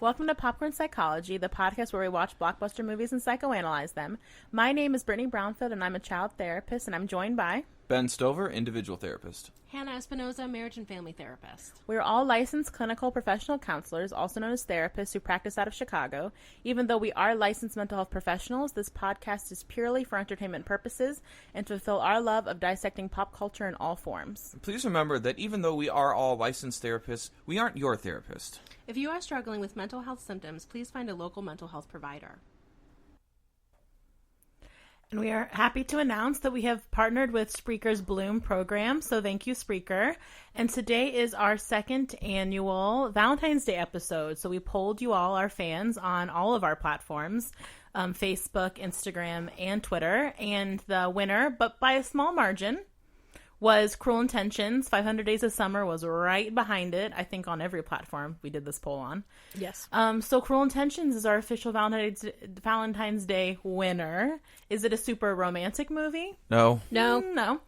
Welcome to Popcorn Psychology, the podcast where we watch blockbuster movies and psychoanalyze them. My name is Brittany Brownfield, and I'm a child therapist, and I'm joined by Ben Stover, individual therapist. Hannah Espinoza, marriage and family therapist. We're all licensed clinical professional counselors, also known as therapists, who practice out of Chicago. Even though we are licensed mental health professionals, this podcast is purely for entertainment purposes and to fulfill our love of dissecting pop culture in all forms. Please remember that even though we are all licensed therapists, we aren't your therapist. If you are struggling with mental health symptoms, please find a local mental health provider. And we are happy to announce that we have partnered with Spreaker's Bloom program, so thank you, Spreaker. And today is our second annual Valentine's Day episode. So we polled you all, our fans, on all of our platforms, Facebook, Instagram, and Twitter. And the winner, but by a small margin, was Cruel Intentions. 500 Days of Summer was right behind it, I think on every platform we did this poll on. Yes. So Cruel Intentions is our official Valentine's Day winner. Is it a super romantic movie? No. No.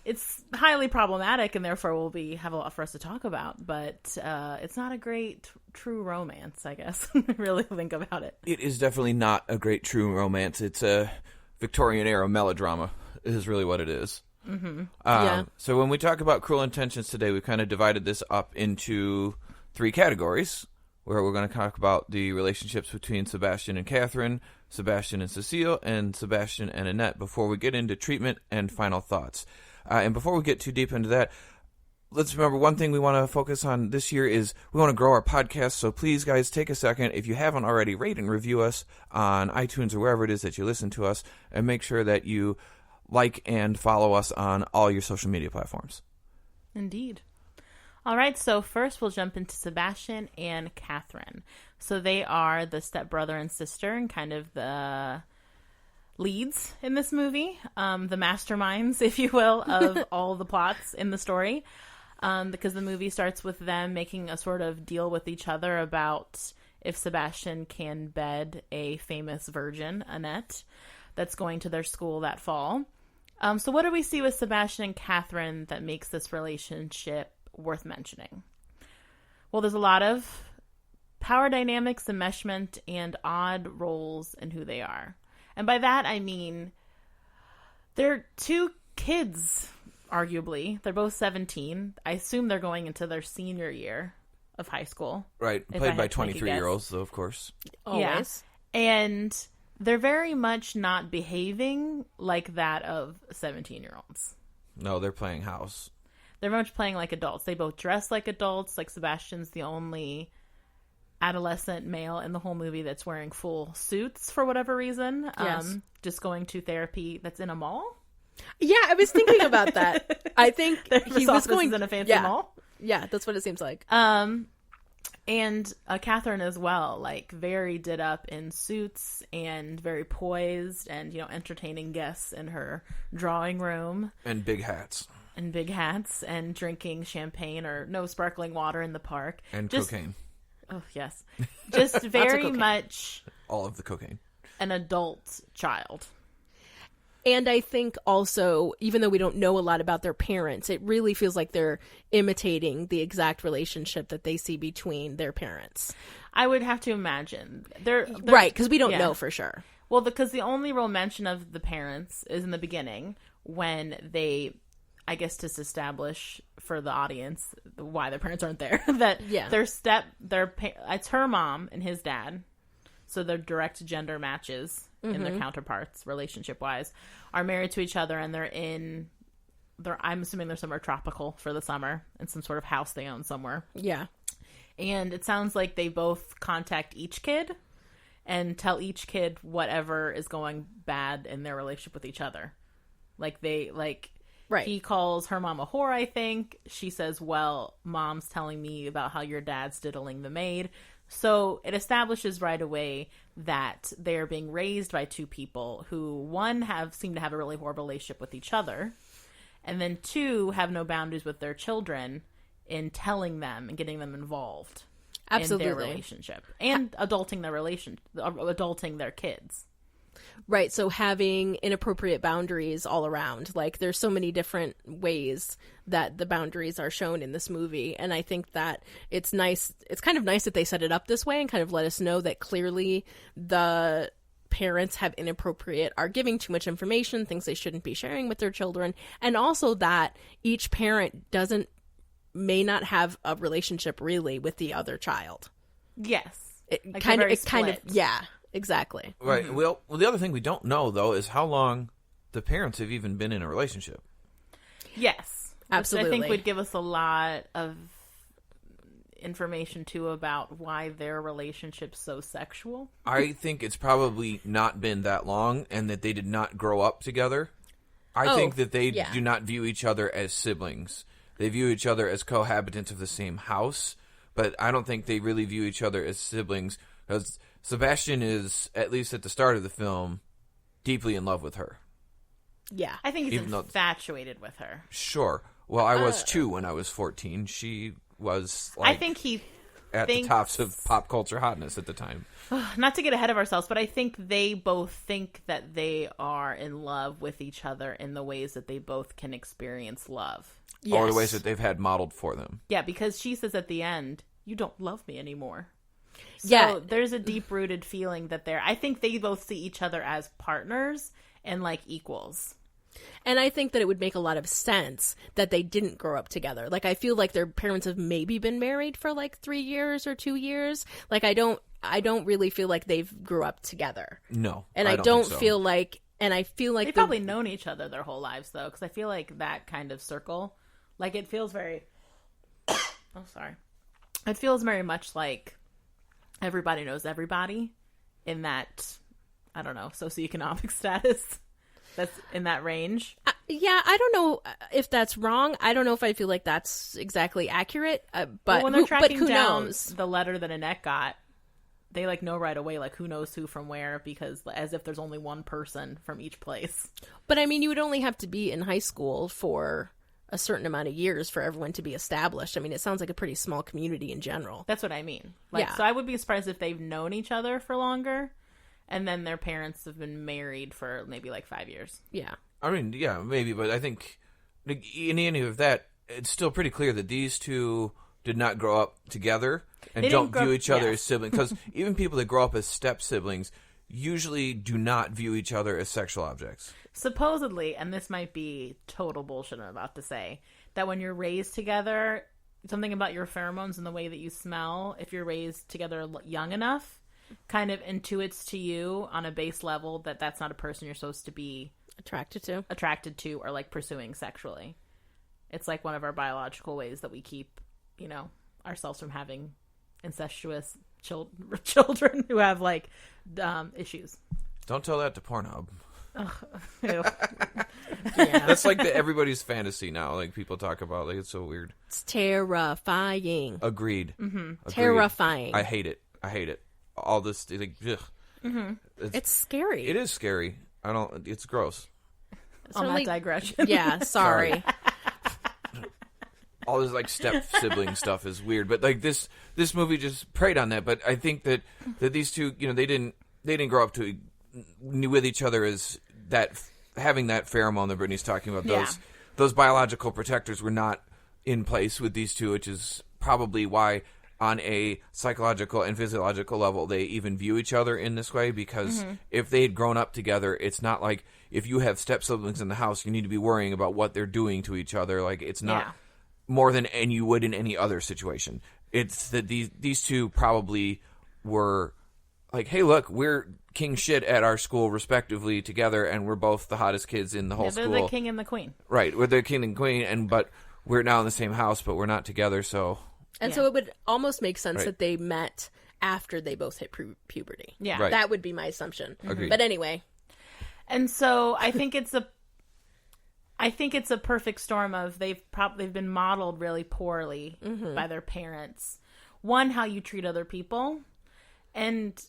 It's highly problematic and therefore will have a lot for us to talk about, but it's not a great true romance, I guess. Really think about it. It is definitely not a great true romance. It's a Victorian-era melodrama, is really what it is. Mm-hmm. Yeah. So when we talk about Cruel Intentions today, we kind of divided this up into three categories, where we're going to talk about the relationships between Sebastian and Catherine, Sebastian and Cecile, and Sebastian and Annette, before we get into treatment and final thoughts. And before we get too deep into that, let's remember one thing we want to focus on this year is we want to grow our podcast. So please, guys, take a second. If you haven't already, rate and review us on iTunes or wherever it is that you listen to us, and make sure that you like and follow us on all your social media platforms. Indeed. All right, so first we'll jump into Sebastian and Catherine. So they are the stepbrother and sister and kind of the leads in this movie, the masterminds, if you will, of all the plots in the story, because the movie starts with them making a sort of deal with each other about if Sebastian can bed a famous virgin, Annette, that's going to their school that fall. So what do we see with Sebastian and Catherine that makes this relationship worth mentioning? Well, there's a lot of power dynamics, enmeshment, and odd roles in who they are. And by that, I mean they're two kids, arguably. They're both 17. I assume they're going into their senior year of high school. Right, played by 23-year-olds, though, of course. Always. Yeah. And they're very much not behaving like that of 17-year-olds. No, they're playing house. They're very much playing like adults. They both dress like adults. Like Sebastian's the only adolescent male in the whole movie that's wearing full suits for whatever reason. Yes. Just going to therapy that's in a mall. Yeah, I was thinking about that. I think he was going in a fancy mall. Yeah, that's what it seems like. And Catherine as well, like very did up in suits and very poised and, entertaining guests in her drawing room. And big hats. And big hats and drinking champagne or no sparkling water in the park. And cocaine. Oh, yes. Just very much all of the cocaine. An adult child. And I think also, even though we don't know a lot about their parents, it really feels like they're imitating the exact relationship that they see between their parents. I would have to imagine. They're right, because we don't know for sure. Well, because the only real mention of the parents is in the beginning when they, I guess to establish for the audience why their parents aren't there, that it's her mom and his dad. So their direct gender matches in their counterparts, relationship-wise, are married to each other, and I'm assuming they're somewhere tropical for the summer, in some sort of house they own somewhere. Yeah. And it sounds like they both contact each kid and tell each kid whatever is going bad in their relationship with each other. Right. He calls her mom a whore, I think. She says, well, mom's telling me about how your dad's diddling the maid. So it establishes right away that they're being raised by two people who, one, seem to have a really horrible relationship with each other, and then two, have no boundaries with their children in telling them and getting them involved in their relationship and adulting their kids. Right, so having inappropriate boundaries all around. Like, there's so many different ways that the boundaries are shown in this movie, and I think that it's nice. It's kind of nice that they set it up this way and kind of let us know that clearly the parents are giving too much information, things they shouldn't be sharing with their children, and also that each parent may not have a relationship really with the other child. Yes. Yeah. Exactly. Right. Mm-hmm. Well, the other thing we don't know, though, is how long the parents have even been in a relationship. Yes. Absolutely. Which I think would give us a lot of information, too, about why their relationship's so sexual. I think it's probably not been that long and that they did not grow up together. I think that they do not view each other as siblings. They view each other as cohabitants of the same house, but I don't think they really view each other as siblings because Sebastian is, at least at the start of the film, deeply in love with her. Yeah. I think he's infatuated with her. Sure. Well, I was too when I was 14. She was, like, I think he at the tops of pop culture hotness at the time. Not to get ahead of ourselves, but I think they both think that they are in love with each other in the ways that they both can experience love. Yes. Or the ways that they've had modeled for them. Yeah, because she says at the end, "You don't love me anymore." So there's a deep-rooted feeling that I think they both see each other as partners and like equals. And I think that it would make a lot of sense that they didn't grow up together. Like, I feel like their parents have maybe been married for like 3 years or 2 years. Like, I don't really feel like they've grew up together. No. And I don't think so. feel like, and I feel like they've probably known each other their whole lives, though, because I feel like that kind of circle, like, it feels very, it feels very much like everybody knows everybody in that, I don't know, socioeconomic status that's in that range. Yeah, I don't know if that's wrong. I don't know if I feel like that's exactly accurate. But when they're tracking who down knows? The letter that Annette got, they like know right away, like, who knows who from where, because as if there's only one person from each place. But I mean, you would only have to be in high school for a certain amount of years for everyone to be established. I mean, it sounds like a pretty small community in general. That's what I mean. Like, yeah. So I would be surprised if they've known each other for longer, and then their parents have been married for maybe like 5 years. Yeah. I mean, yeah, maybe, but I think in any of that, it's still pretty clear that these two did not grow up together and don't view each other as siblings. Because even people that grow up as step siblings usually do not view each other as sexual objects. Supposedly, and this might be total bullshit I'm about to say, that when you're raised together, something about your pheromones and the way that you smell, if you're raised together young enough, kind of intuits to you on a base level that that's not a person you're supposed to be attracted to or like pursuing sexually. It's like one of our biological ways that we keep, ourselves from having incestuous children who have like issues. Don't tell that to Pornhub. Ew. Yeah. That's like everybody's fantasy now. Like, people talk about, like, it's so weird. It's terrifying. Agreed. Mm-hmm. Agreed. Terrifying. I hate it. All this, like, ugh. Mm-hmm. It's scary. It is scary. It's gross. On that digression. Yeah, sorry. All this, like, step sibling stuff is weird, but like this movie just preyed on that. But I think that these two, they didn't grow up with each other as that, having that pheromone that Brittany's talking about. Those biological protectors were not in place with these two, which is probably why on a psychological and physiological level they even view each other in this way, because if they had grown up together, it's not like if you have step siblings in the house, you need to be worrying about what they're doing to each other. Like, it's not more than you would in any other situation. It's that these two probably were like, hey, look, we're king shit at our school respectively together, and we're both the hottest kids in the whole school. They're the king and the queen. Right, we're the king and queen, but we're now in the same house, but we're not together, so... And so it would almost make sense that they met after they both hit puberty. Yeah. Right. That would be my assumption. Agreed. But anyway. And so I think it's a perfect storm of they've been modeled really poorly by their parents. One, how you treat other people, and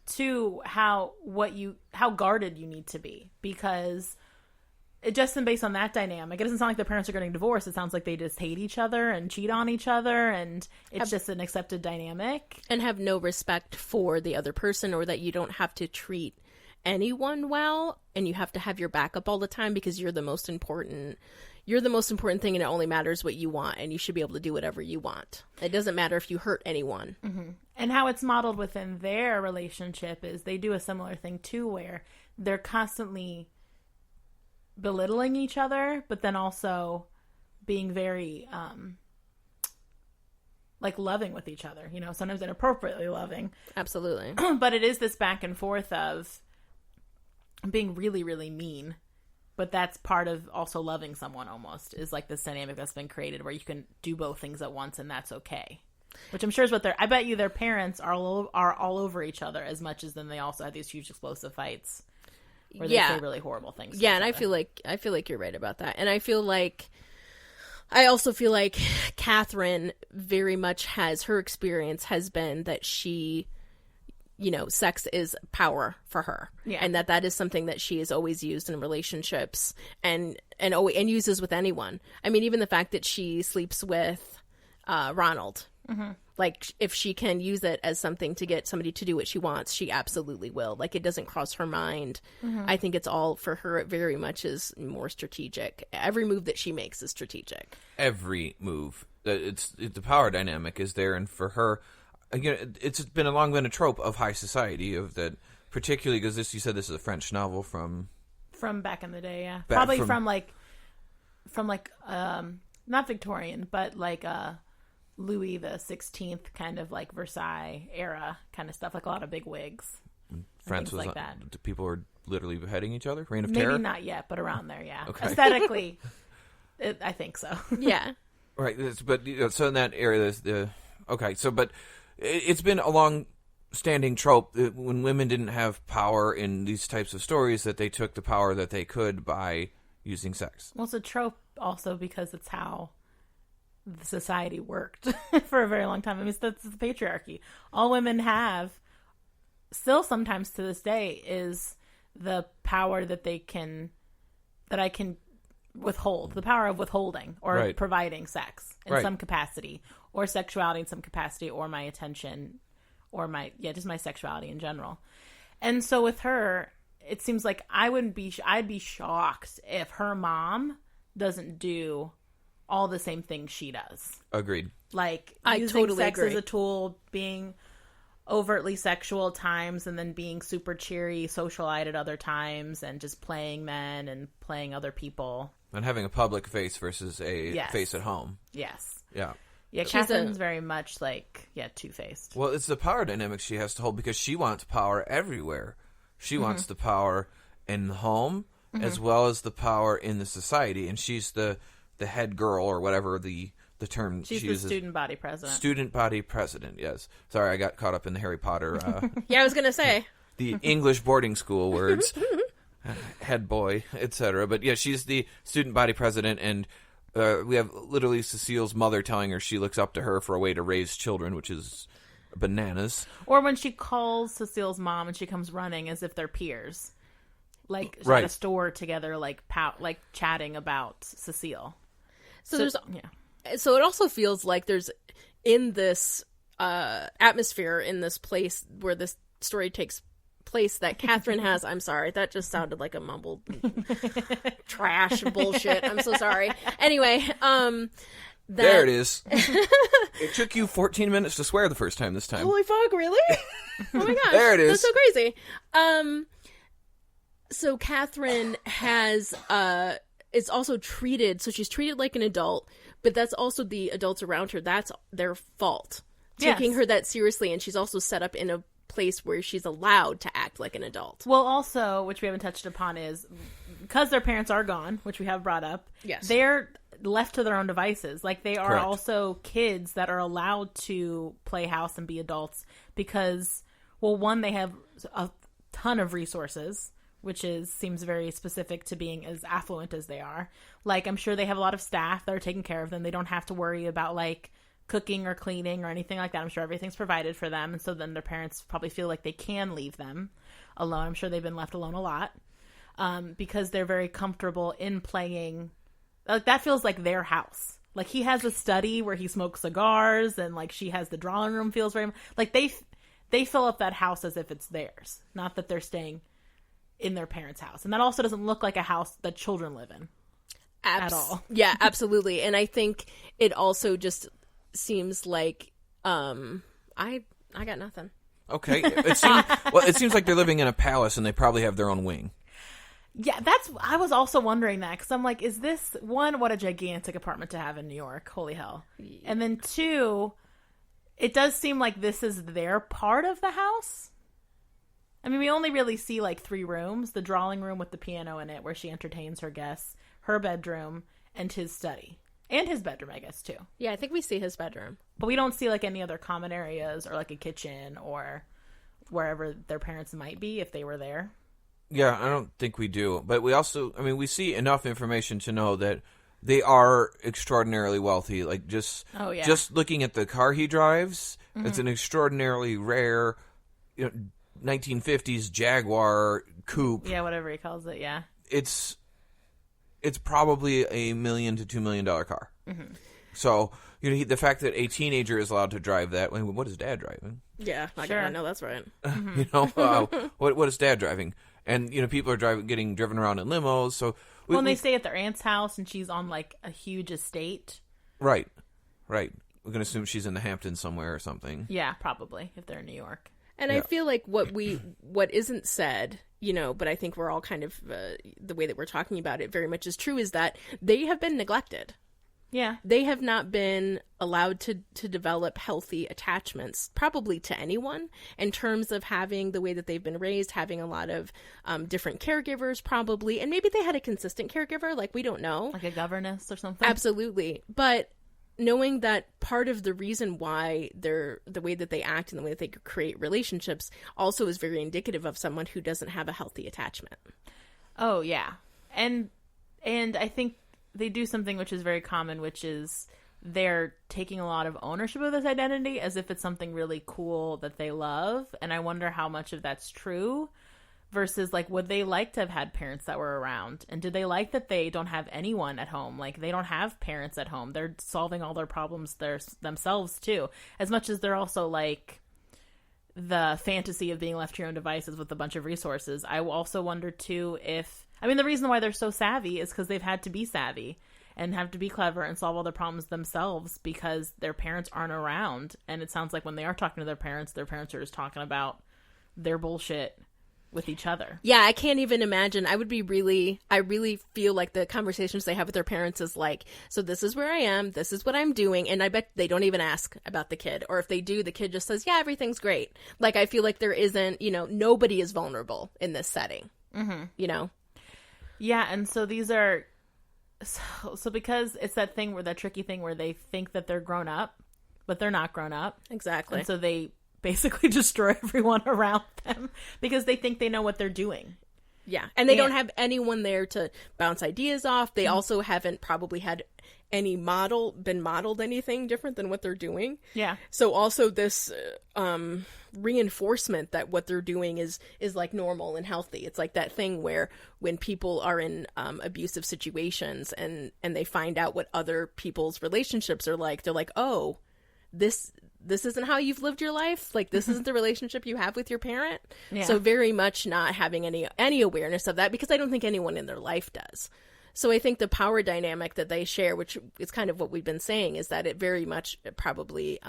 two, how guarded you need to be, because just based on that dynamic, it doesn't sound like their parents are getting divorced. It sounds like they just hate each other and cheat on each other, and it's just an accepted dynamic. And have no respect for the other person, or that you don't have to treat anyone well, and you have to have your back up all the time because you're the most important. You're the most important thing, and it only matters what you want, and you should be able to do whatever you want. It doesn't matter if you hurt anyone. Mm-hmm. And how it's modeled within their relationship is they do a similar thing too, where they're constantly belittling each other, but then also being very like loving with each other, you know, sometimes inappropriately loving. Absolutely. But it is this back and forth of being really, really mean. But that's part of also loving someone almost, is like this dynamic that's been created where you can do both things at once and that's okay. Which I'm sure is what I bet you their parents are all over each other as much as then they also have these huge explosive fights where they say really horrible things. Yeah, and I feel like you're right about that. And I also feel like Catherine very much her experience has been that she, you know, sex is power for her. Yeah. And that is something that she has always used in relationships and uses with anyone. I mean, even the fact that she sleeps with Ronald. Mm-hmm. Like, if she can use it as something to get somebody to do what she wants, she absolutely will. Like, it doesn't cross her mind. Mm-hmm. I think it's all, for her, it very much is more strategic. Every move that she makes is strategic. Every move. The power dynamic is there, and for her, again, it's long been a trope of high society, of that, particularly because you said this is a French novel from back in the day, yeah. Probably from not Victorian, but like Louis the 16th kind of like Versailles era kind of stuff, like a lot of big wigs. France was like that. People were literally beheading each other. Reign of Maybe Terror. Maybe not yet, but around there, yeah. Okay. Aesthetically, I think so. Yeah. Right, but so in that area, but it's been a long-standing trope that when women didn't have power in these types of stories, that they took the power that they could by using sex. Well, it's a trope also because it's how the society worked for a very long time. I mean, that's the patriarchy. All women have, still sometimes to this day, is the power that I can withhold, the power of withholding or providing sex in some capacity, or sexuality in some capacity, or my attention, or just my sexuality in general. And so with her, it seems like I'd be shocked if her mom doesn't do all the same things she does. Agreed. Like, I using totally sex agree. as a tool, being overtly sexual at times, and then being super cheery, socialite at other times, and just playing men and playing other people. And having a public face versus a face at home. Yes. Yeah. Yeah, Catherine's very much like, two-faced. Well, it's the power dynamic she has to hold, because she wants power everywhere. She wants the power in the home, as well as the power in the society, and she's the head girl, or whatever the term She's she the uses. student body president. Student body president, yes. Sorry, I got caught up in the Harry Potter. Yeah, I was going to say. The English boarding school words. Head boy, etc. But yeah, she's the student body president, and we have literally Cecile's mother telling her she looks up to her for a way to raise children, which is bananas. Or when she calls Cecile's mom and she comes running as if they're peers. Like, Right. at a store together, like chatting about Cecile. So it also feels like there's, in this atmosphere, in this place where this story takes place, that Catherine has, I'm sorry, that just sounded like a mumbled trash bullshit. I'm so sorry. Anyway, there it is. It took you 14 minutes to swear the first time this time. Holy fuck, really? Oh my gosh. There it is. That's so crazy. So Catherine has, is also treated, so she's treated like an adult, but that's also the adults around her, that's their fault. Taking her that seriously, and she's also set up in a place where she's allowed to act like an adult. Well, also, which we haven't touched upon, is because their parents are gone, which we have brought up, Yes. they're left to their own devices. Like, they are Correct. also kids that are allowed to play house and be adults because, well, one, they have a ton of resources, which seems very specific to being as affluent as they are. Like, I'm sure they have a lot of staff that are taking care of them. They don't have to worry about, like, cooking or cleaning or anything like that. I'm sure everything's provided for them. And so then their parents probably feel like they can leave them alone. I'm sure they've been left alone a lot because they're very comfortable in playing. Like, that feels like their house. Like, he has a study where he smokes cigars, and, like, she has the drawing room feels very... Like, they fill up that house as if it's theirs. Not that they're staying in their parents' house. And that also doesn't look like a house that children live in at all. Yeah, absolutely. And I think it also just seems like I got nothing. Okay. It seems like they're living in a palace and they probably have their own wing. Yeah, I was also wondering that, because I'm like, is this, one, what a gigantic apartment to have in New York, holy hell. And then two, it does seem like this is their part of the house. I mean, we only really see like 3 rooms: the drawing room with the piano in it where she entertains her guests, her bedroom, and his study. And his bedroom, I guess, too. Yeah, I think we see his bedroom. But we don't see like any other common areas or like a kitchen or wherever their parents might be if they were there. Yeah, I don't think we do. But we also, I mean, we see enough information to know that they are extraordinarily wealthy. Like, just looking at the car he drives, it's an extraordinarily rare, 1950s Jaguar coupe. Yeah, whatever he calls it, yeah. It's probably $1 million to $2 million car. Mm-hmm. So, the fact that a teenager is allowed to drive that, what is Dad driving? Yeah, sure. I know that's right. What is Dad driving? And, people are getting driven around in limos. So when they stay at their aunt's house and she's on like a huge estate. Right. We're going to assume she's in the Hamptons somewhere or something. Yeah, probably, if they're in New York. And I feel like what isn't said, but I think we're all kind of, the way that we're talking about it very much is true, is that they have been neglected. Yeah. They have not been allowed to develop healthy attachments, probably to anyone, in terms of having the way that they've been raised, having a lot of different caregivers, probably. And maybe they had a consistent caregiver, like, we don't know. Like a governess or something? Absolutely. But knowing that part of the reason why the way that they act and the way that they create relationships also is very indicative of someone who doesn't have a healthy attachment. Oh, yeah. And I think they do something which is very common, which is they're taking a lot of ownership of this identity as if it's something really cool that they love. And I wonder how much of that's true versus, like, would they like to have had parents that were around? And do they like that they don't have anyone at home? Like, they don't have parents at home. They're solving all their problems themselves, too. As much as they're also, like, the fantasy of being left to your own devices with a bunch of resources. I also wonder, too, the reason why they're so savvy is because they've had to be savvy and have to be clever and solve all their problems themselves because their parents aren't around. And it sounds like when they are talking to their parents are just talking about their bullshit with each other. Yeah, I can't even imagine. I really feel like the conversations they have with their parents is like, so this is where I am, this is what I'm doing, and I bet they don't even ask about the kid. Or if they do, the kid just says, yeah, everything's great. Like, I feel like there isn't, nobody is vulnerable in this setting. Mm-hmm. Yeah, and so these are, so because it's that tricky thing where they think that they're grown up, but they're not grown up. Exactly. And so they basically destroy everyone around them because they think they know what they're doing. Yeah, and they don't have anyone there to bounce ideas off. They also haven't probably had been modeled anything different than what they're doing. Yeah. So also this reinforcement that what they're doing is like normal and healthy. It's like that thing where when people are in abusive situations and they find out what other people's relationships are like, they're like, oh, this isn't how you've lived your life. Like, this isn't the relationship you have with your parent. Yeah. So very much not having any awareness of that, because I don't think anyone in their life does. So I think the power dynamic that they share, which is kind of what we've been saying, is that it very much probably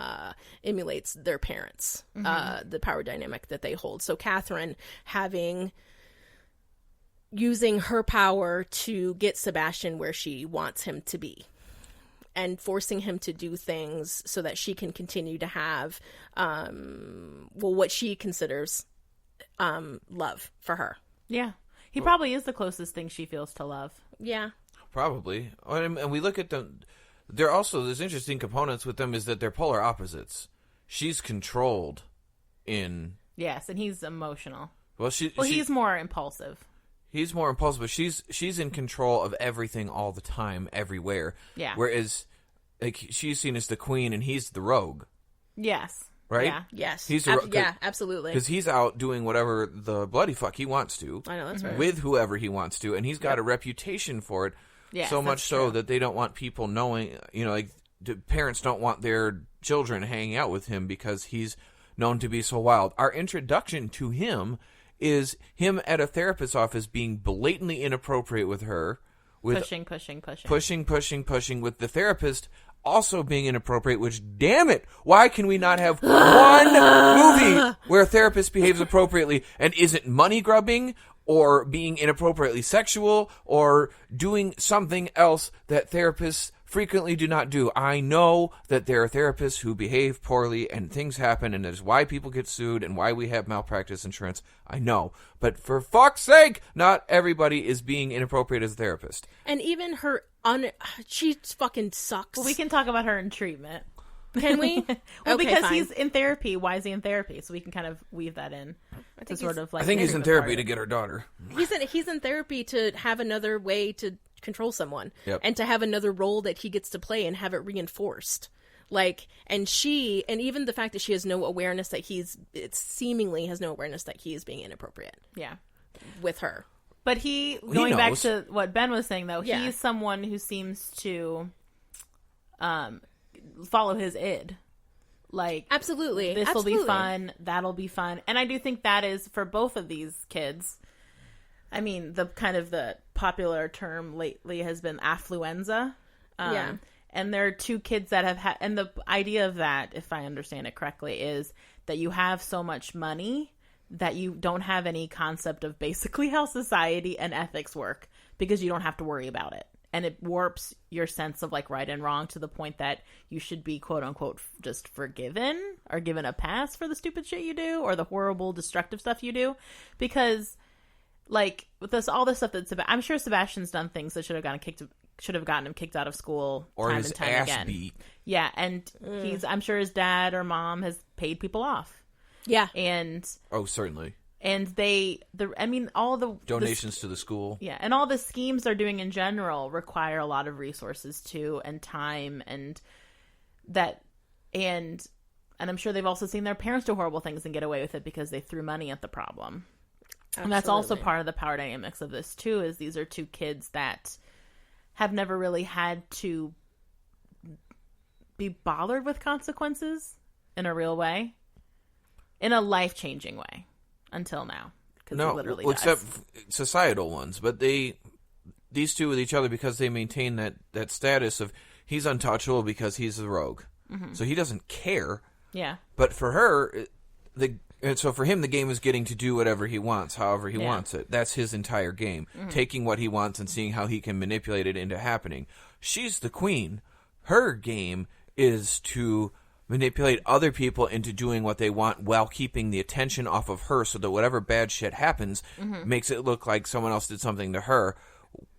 emulates their parents, the power dynamic that they hold. So Catherine using her power to get Sebastian where she wants him to be, and forcing him to do things so that she can continue to have, what she considers love for her. Yeah. He probably is the closest thing she feels to love. Yeah. Probably. And we look at them. There's interesting components with them is that they're polar opposites. She's controlled in... Yes, and he's emotional. Well, he's more impulsive. He's more impulsive, but she's in control of everything all the time, everywhere. Yeah. Whereas, like, she's seen as the queen and he's the rogue. Yes. Right? Yeah. Yes. Yeah, absolutely. Because he's out doing whatever the bloody fuck he wants to. I know, that's right. With whoever he wants to, and he's got a reputation for it. Yes, so much so true. that they don't want people knowing, like, the parents don't want their children hanging out with him because he's known to be so wild. Our introduction to him is him at a therapist's office being blatantly inappropriate with her, with pushing, with the therapist also being inappropriate, which, damn it, why can we not have one movie where a therapist behaves appropriately and isn't money grubbing or being inappropriately sexual or doing something else that therapists frequently do not do? I know that there are therapists who behave poorly and things happen, and that's why people get sued and why we have malpractice insurance. I know. But for fuck's sake, not everybody is being inappropriate as a therapist. And even she fucking sucks. Well, we can talk about her in treatment. Can we? Well, Okay, because fine. he's in therapy. Why is he in therapy? So we can kind of weave that in to sort of like. I think he's in treatment therapy part. to get her daughter. He's in therapy to have another way to control someone, Yep. and to have another role that he gets to play and have it reinforced. Like, and even the fact that she has no awareness that it seemingly has no awareness that he is being inappropriate Yeah. with her. But going back knows. to what Ben was saying, though, Yeah. he's someone who seems to follow his id. Like, Absolutely. this will be Absolutely. fun, that'll be fun. And I do think that is, for both of these kids, I mean, the popular term lately has been affluenza. Yeah. And there are two kids that have had, and the idea of that, if I understand it correctly, is that you have so much money that you don't have any concept of basically how society and ethics work because you don't have to worry about it. And it warps your sense of like right and wrong to the point that you should be quote unquote just forgiven or given a pass for the stupid shit you do or the horrible destructive stuff you do. Because like with all this stuff I'm sure Sebastian's done things that should have gotten him kicked out of school Or time his and time ass again. beat. Yeah, and I'm sure his dad or mom has paid people off. Yeah. And Oh, certainly. all the Donations to the school. yeah, and all the schemes they're doing in general require a lot of resources too, and time, and I'm sure they've also seen their parents do horrible things and get away with it because they threw money at the problem. Absolutely. And that's also part of the power dynamics of this too, is these are two kids that have never really had to be bothered with consequences in a real way, in a life-changing way, until now. Because No, he literally well, dies. except societal ones. But these two with each other, because they maintain that status of he's untouchable because he's the rogue. Mm-hmm. So he doesn't care. Yeah. But for her, so for him, the game is getting to do whatever he wants, however he wants it. That's his entire game. Mm-hmm. Taking what he wants and seeing how he can manipulate it into happening. She's the queen. Her game is to manipulate other people into doing what they want while keeping the attention off of her so that whatever bad shit happens makes it look like someone else did something to her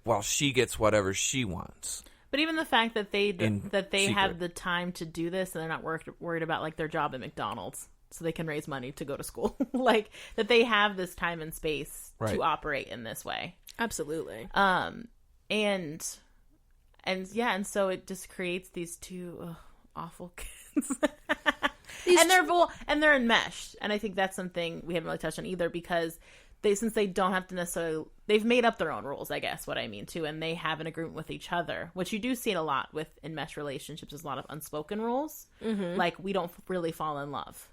while she gets whatever she wants. But even the fact that they secret. have the time to do this and they're not worried about like their job at McDonald's so they can raise money to go to school. Like that they have this time and space Right. to operate in this way. Absolutely. And so it just creates these two awful kids. And they're enmeshed. And I think that's something we haven't really touched on either because since they don't have to necessarily, they've made up their own rules, I guess, what I mean too, and they have an agreement with each other, which you do see it a lot with enmeshed relationships. There's a lot of unspoken rules. Mm-hmm. Like we don't really fall in love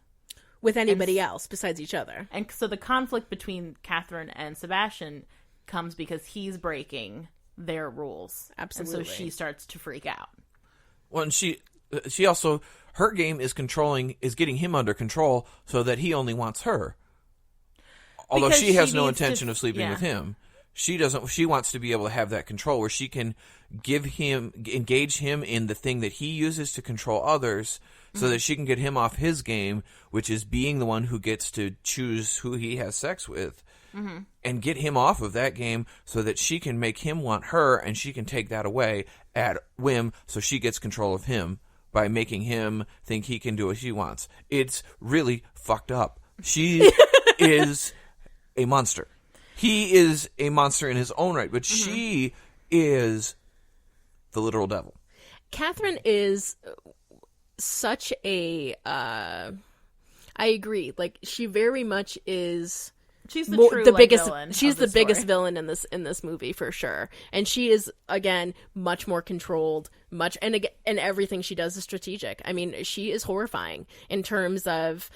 with anybody else besides each other. And so the conflict between Catherine and Sebastian comes because he's breaking their rules. Absolutely. And so she starts to freak out. Well, and she also, her game is getting him under control so that he only wants her. Although Because she has she no needs intention to- of sleeping yeah. with him. She wants to be able to have that control where she can engage him in the thing that he uses to control others so that she can get him off his game, which is being the one who gets to choose who he has sex with. And get him off of that game so that she can make him want her and she can take that away at whim so she gets control of him by making him think he can do what she wants. It's really fucked up. She is a monster. He is a monster in his own right, but she is the literal devil. Catherine is such a I agree. Like she very much is She's the true biggest villain. she's of the biggest story. villain in this movie for sure. And she is again much more controlled, and everything she does is strategic. I mean, she is horrifying in terms of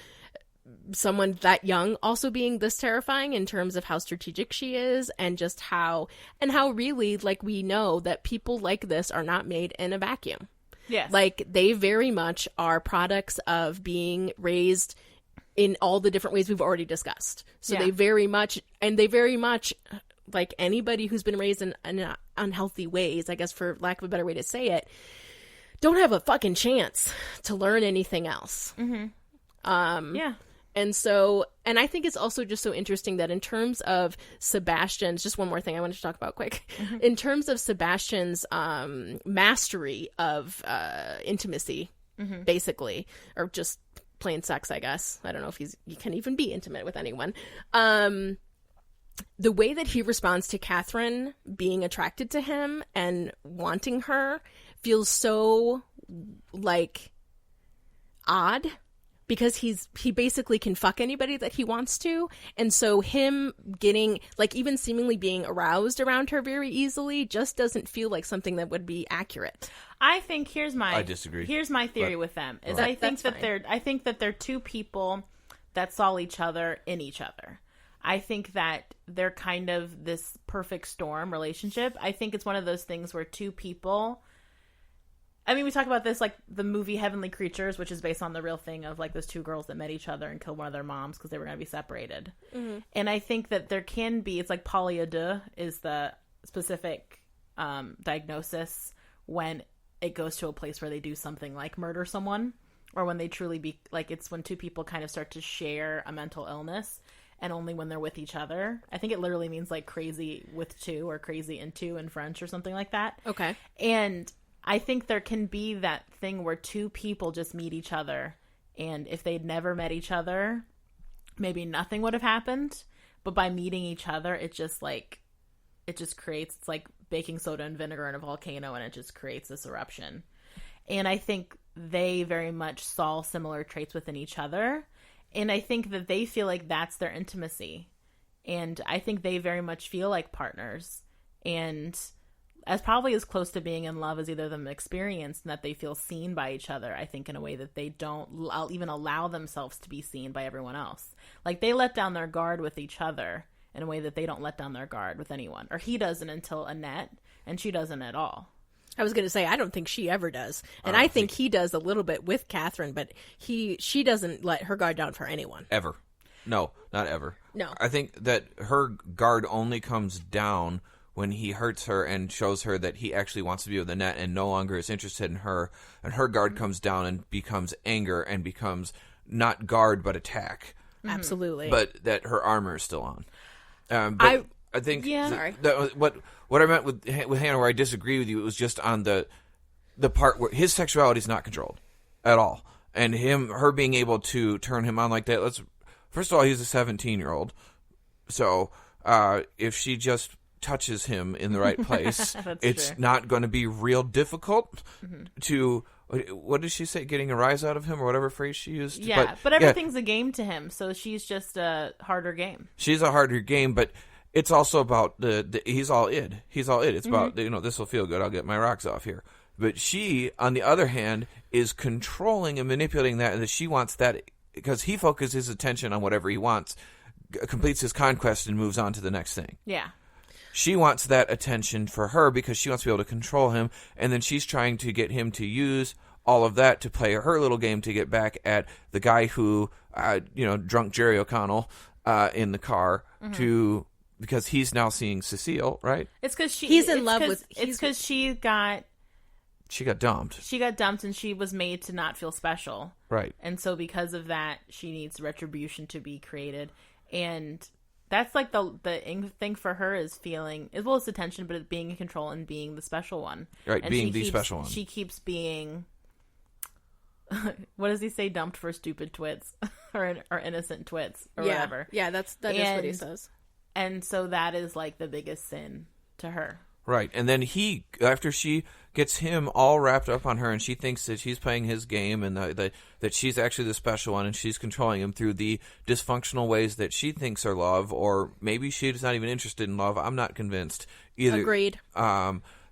someone that young also being this terrifying in terms of how strategic she is, and just how really, like, we know that people like this are not made in a vacuum. Yes. Like, they very much are products of being raised in all the different ways we've already discussed. So they very much, like anybody who's been raised in unhealthy ways, I guess, for lack of a better way to say it, don't have a fucking chance to learn anything else. Yeah. And so, and I think it's also just so interesting that in terms of Sebastian's, just one more thing I wanted to talk about quick, in terms of Sebastian's mastery of intimacy, basically, or just plain sex, I guess. I don't know if you can even be intimate with anyone. The way that he responds to Catherine being attracted to him and wanting her feels so, like, odd, because he basically can fuck anybody that he wants to, and so him getting, like, even seemingly being aroused around her very easily just doesn't feel like something that would be accurate. I think I disagree. Here's my theory with them is I think that they're two people that saw each other in each other. I think that they're kind of this perfect storm relationship. I think it's one of those things where two people, I mean, we talk about this, like, the movie Heavenly Creatures, which is based on the real thing of, like, those two girls that met each other and killed one of their moms because they were going to be separated. And I think that there can be, it's like poly deux is the specific diagnosis when it goes to a place where they do something like murder someone, or when they truly be, like, it's when two people kind of start to share a mental illness, and only when they're with each other. I think it literally means, like, crazy with two, or crazy in two in French, or something like that. Okay. And I think there can be that thing where two people just meet each other, and if they'd never met each other, maybe nothing would have happened. But by meeting each other, it just creates, it's like baking soda and vinegar in a volcano, and it just creates this eruption. And I think they very much saw similar traits within each other. And I think that they feel like that's their intimacy. And I think they very much feel like partners. And as probably as close to being in love as either of them experienced, and that they feel seen by each other, I think, in a way that they don't even allow themselves to be seen by everyone else. Like, they let down their guard with each other in a way that they don't let down their guard with anyone. Or he doesn't until Annette, and she doesn't at all. I was going to say, I don't think she ever does. And I think he does a little bit with Catherine, but she doesn't let her guard down for anyone. Ever. No, not ever. No. I think that her guard only comes down when he hurts her and shows her that he actually wants to be with Annette and no longer is interested in her. And her guard comes down and becomes anger and becomes not guard but attack. Absolutely. But that her armor is still on. But I think Sorry. What I meant with Hannah, where I disagree with you, it was just on the part where his sexuality is not controlled at all, and her being able to turn him on like that. First of all, he's a 17-year-old, so if she just touches him in the right place, it's true. not going to be real difficult to. What did she say? Getting a rise out of him, or whatever phrase she used. Yeah, but everything's a game to him, so she's just a harder game. She's a harder game, but it's also about the he's all id. He's all id. It's about, this will feel good. I'll get my rocks off here. But she, on the other hand, is controlling and manipulating that, and that she wants that because he focuses his attention on whatever he wants, completes his conquest, and moves on to the next thing. Yeah. She wants that attention for her because she wants to be able to control him, and then she's trying to get him to use all of that to play her little game to get back at the guy who, drunk Jerry O'Connell in the car because he's now seeing Cecile, right? It's because he's in love with. It's because she got dumped. She got dumped, and she was made to not feel special, right? And so because of that, she needs retribution to be created, and that's like the thing for her is feeling as well as attention, but it's being in control and being the special one, right? And being the special one. She keeps being. What does he say? Dumped for stupid twits or innocent twits or whatever. Yeah, that is what he says. And so that is like the biggest sin to her. Right. And then after she gets him all wrapped up on her and she thinks that she's playing his game and that she's actually the special one and she's controlling him through the dysfunctional ways that she thinks are love, or maybe she's not even interested in love. I'm not convinced either. Agreed.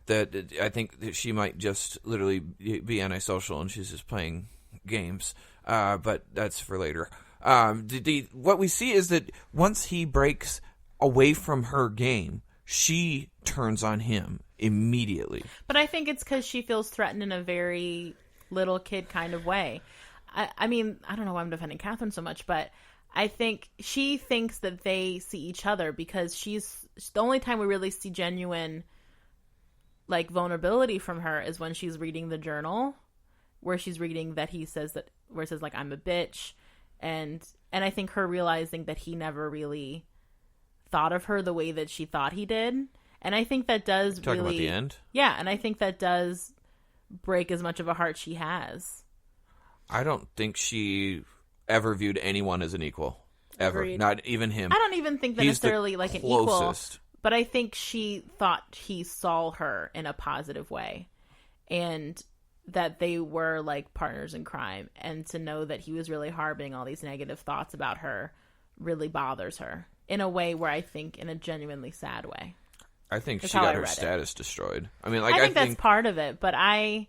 That I think that she might just literally be antisocial and she's just playing games. But that's for later. What we see is that once he breaks away from her game, she turns on him immediately. But I think it's because she feels threatened in a very little kid kind of way. I mean, I don't know why I'm defending Catherine so much, but I think she thinks that they see each other because she's the only time we really see genuine like vulnerability from her is when she's reading the journal where she's reading that he says that where it says like I'm a bitch, and I think her realizing that he never really thought of her the way that she thought he did, and I think that does Talking really about the end? Yeah, and I think that does break as much of a heart she has. I don't think she ever viewed anyone as an equal. Ever. Agreed. Not even him. I don't even think that He's the necessarily like an equal, closest. but I think she thought he saw her in a positive way, and that they were like partners in crime, and to know that he was really harboring all these negative thoughts about her really bothers her in a way where I think in a genuinely sad way. I think That's she how got I her read it. status destroyed. I mean, like I think that's part of it, but I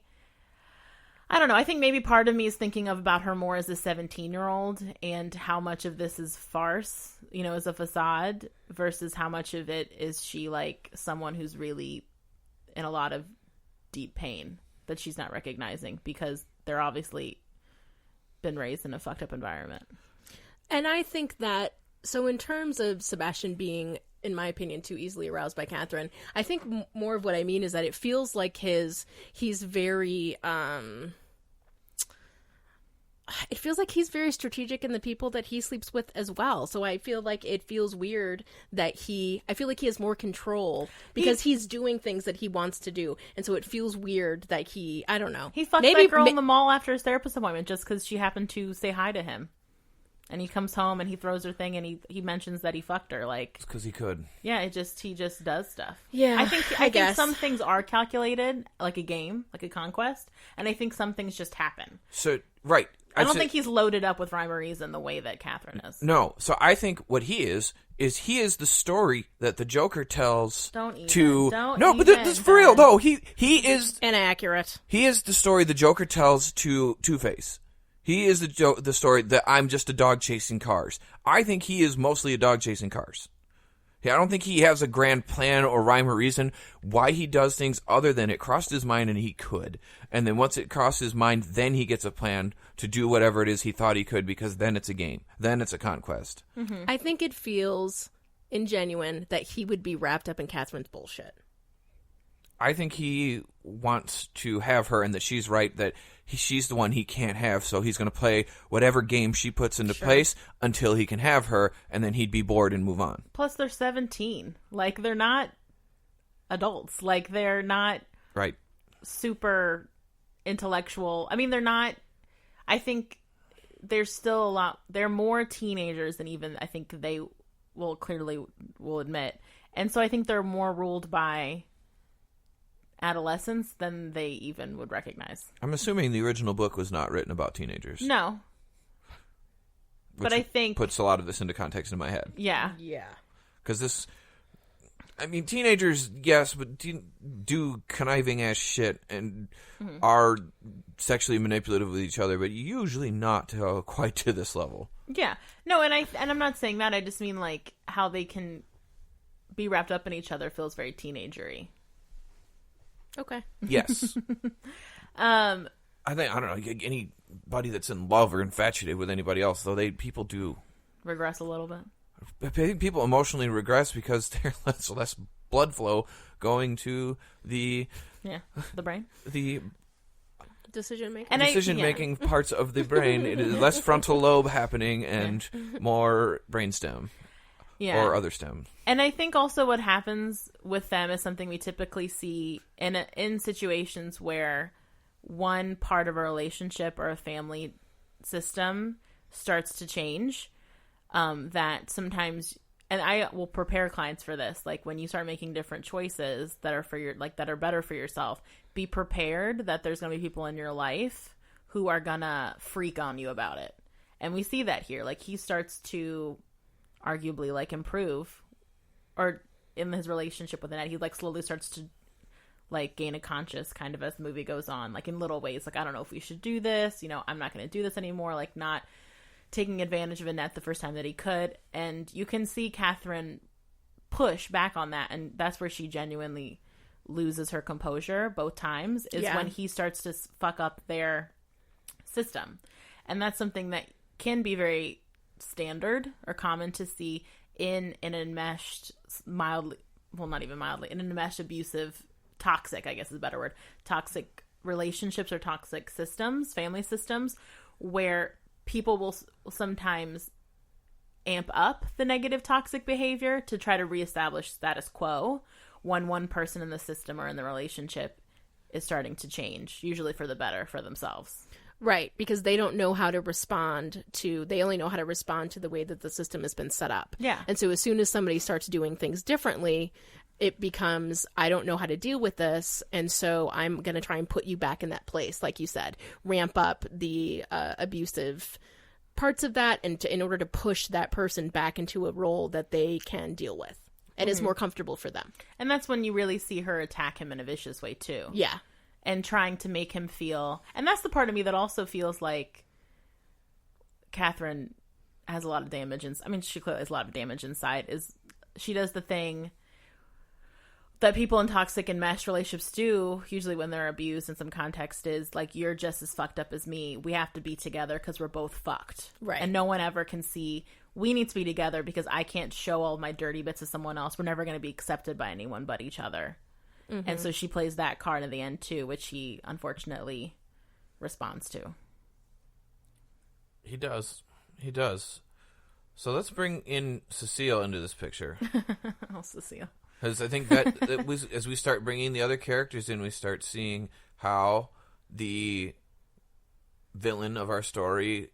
don't know. I think maybe part of me is thinking about her more as a 17-year-old and how much of this is farce, as a facade versus how much of it is she like someone who's really in a lot of deep pain that she's not recognizing because they're obviously been raised in a fucked up environment. And I think that, so in terms of Sebastian being, in my opinion, too easily aroused by Catherine, I think more of what I mean is that it feels like he's very, it feels like he's very strategic in the people that he sleeps with as well. So I feel like it feels weird that I feel like he has more control because he's doing things that he wants to do. And so it feels weird that I don't know. He fucked that girl in the mall after his therapist appointment just because she happened to say hi to him. And he comes home and he throws her thing and he mentions that he fucked her. Like, It's because he could. yeah, he just does stuff. Yeah, I think guess. some things are calculated, like a game, like a conquest, and I think some things just happen. So, right. I don't think he's loaded up with rhyme or reason the way that Catherine is. No. So I think what he is he is the story that the Joker tells Don't even. to... Don't no, but even, this is for real. Ben. No, he is... Inaccurate. He is the story the Joker tells to Two-Face. He is the story that I'm just a dog chasing cars. I think he is mostly a dog chasing cars. I don't think he has a grand plan or rhyme or reason why he does things other than it crossed his mind and he could. And then once it crossed his mind, then he gets a plan to do whatever it is he thought he could, because then it's a game. Then it's a conquest. Mm-hmm. I think it feels ingenuine that he would be wrapped up in Catherine's bullshit. I think he wants to have her and that she's right, that she's the one he can't have, so he's going to play whatever game she puts into place until he can have her, and then he'd be bored and move on. Plus, they're 17. Like, they're not adults. Like, they're not Right. super intellectual. I mean, they're not... I think there's still a lot... They're more teenagers than even I think they will admit. And so I think they're more ruled by adolescence than they even would recognize. I'm assuming the original book was not written about teenagers. No. Which But I think... puts a lot of this into context in my head. Yeah. Yeah. Because this... I mean, teenagers, yes, but do conniving-ass shit and are sexually manipulative with each other, but usually not quite to this level. Yeah. No, and I'm not saying that. I just mean, like, how they can be wrapped up in each other feels very teenagery. Okay. Yes. I don't know, anybody that's in love or infatuated with anybody else, though, people do... Regress a little bit. I think people emotionally regress because there's less blood flow going to the brain. The Decision making. And decision-making parts of the brain. It is less frontal lobe happening and more brainstem or other stems. And I think also what happens with them is something we typically see in situations where one part of a relationship or a family system starts to change. That sometimes, and I will prepare clients for this, like when you start making different choices that are that are better for yourself, be prepared that there's going to be people in your life who are gonna freak on you about it. And we see that here. Like, he starts to arguably like improve, or in his relationship with Annette, he like slowly starts to like gain a conscience kind of as the movie goes on, like in little ways, like, I don't know if we should do this, I'm not going to do this anymore, like not taking advantage of Annette the first time that he could. And you can see Catherine push back on that. And that's where she genuinely loses her composure both times, is when he starts to fuck up their system. And that's something that can be very standard or common to see in an enmeshed, mildly, well, not even mildly, in an enmeshed, abusive, toxic, I guess is a better word, toxic relationships or toxic systems, family systems, where people will sometimes amp up the negative toxic behavior to try to reestablish status quo when one person in the system or in the relationship is starting to change, usually for the better for themselves. Right, because they don't know how to respond to, they only know how to respond to the way that the system has been set up. Yeah. And so as soon as somebody starts doing things differently, it becomes, I don't know how to deal with this, and so I'm going to try and put you back in that place, like you said, ramp up the abusive parts of that, and in order to push that person back into a role that they can deal with and is more comfortable for them. And that's when you really see her attack him in a vicious way, too. Yeah. And trying to make him feel... And that's the part of me that also feels like Catherine has a lot of damage. I mean, she clearly has a lot of damage inside. Is she does the thing that people in toxic and mesh relationships do, usually when they're abused in some context, is like, you're just as fucked up as me. We have to be together because we're both fucked. Right. And no one ever can see, we need to be together because I can't show all my dirty bits to someone else. We're never going to be accepted by anyone but each other. Mm-hmm. And so she plays that card at the end, too, which he, unfortunately, responds to. He does. He does. So let's bring in Cecile into this picture. Oh, Cecile. Because I think that was, as we start bringing the other characters in, we start seeing how the villain of our story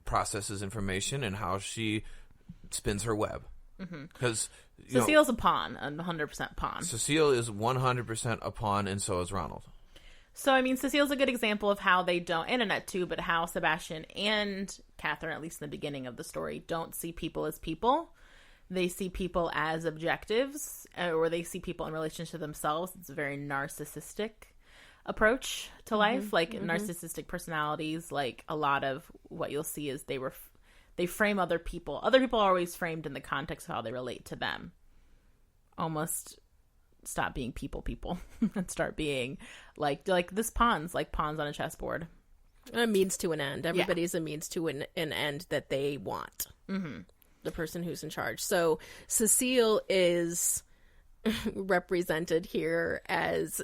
processes information and how she spins her web. Because Cecile's a pawn, a 100% pawn. Cecile is 100% a pawn, and so is Ronald. So, I mean, Cecile's a good example of how they don't, and Annette too, but how Sebastian and Catherine, at least in the beginning of the story, don't see people as people. They see people as objectives, or they see people in relation to themselves. It's a very narcissistic approach to life. Like, narcissistic personalities, like, a lot of what you'll see is they frame other people. Other people are always framed in the context of how they relate to them. Almost stop being people and start being like this pawns, like pawns on a chessboard. A means to an end. Everybody's a means to an end that they want. Mm-hmm. The person who's in charge. So Cecile is represented here as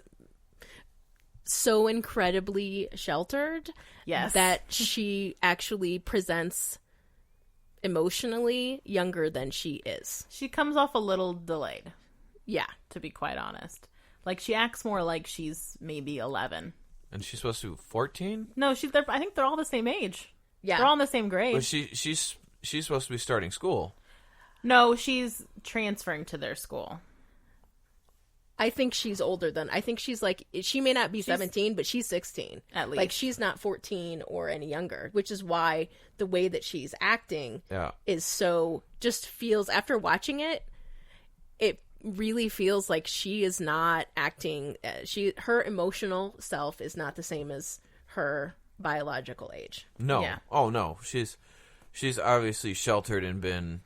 so incredibly sheltered. Yes. That she actually presents emotionally younger than she is. She comes off a little delayed. Yeah. To be quite honest. Like, she acts more like she's maybe 11. And she's supposed to be 14? No, I think they're all the same age. Yeah. They're all in the same grade. But she's supposed to be starting school. No, she's transferring to their school. I think she's older than... I think she's like... She may not be 17, but she's 16. At least. Like, she's not 14 or any younger, which is why the way that she's acting is so... Just feels... After watching it, it really feels like she is not acting... Her emotional self is not the same as her biological age. No. Yeah. Oh, no. She's obviously sheltered and been...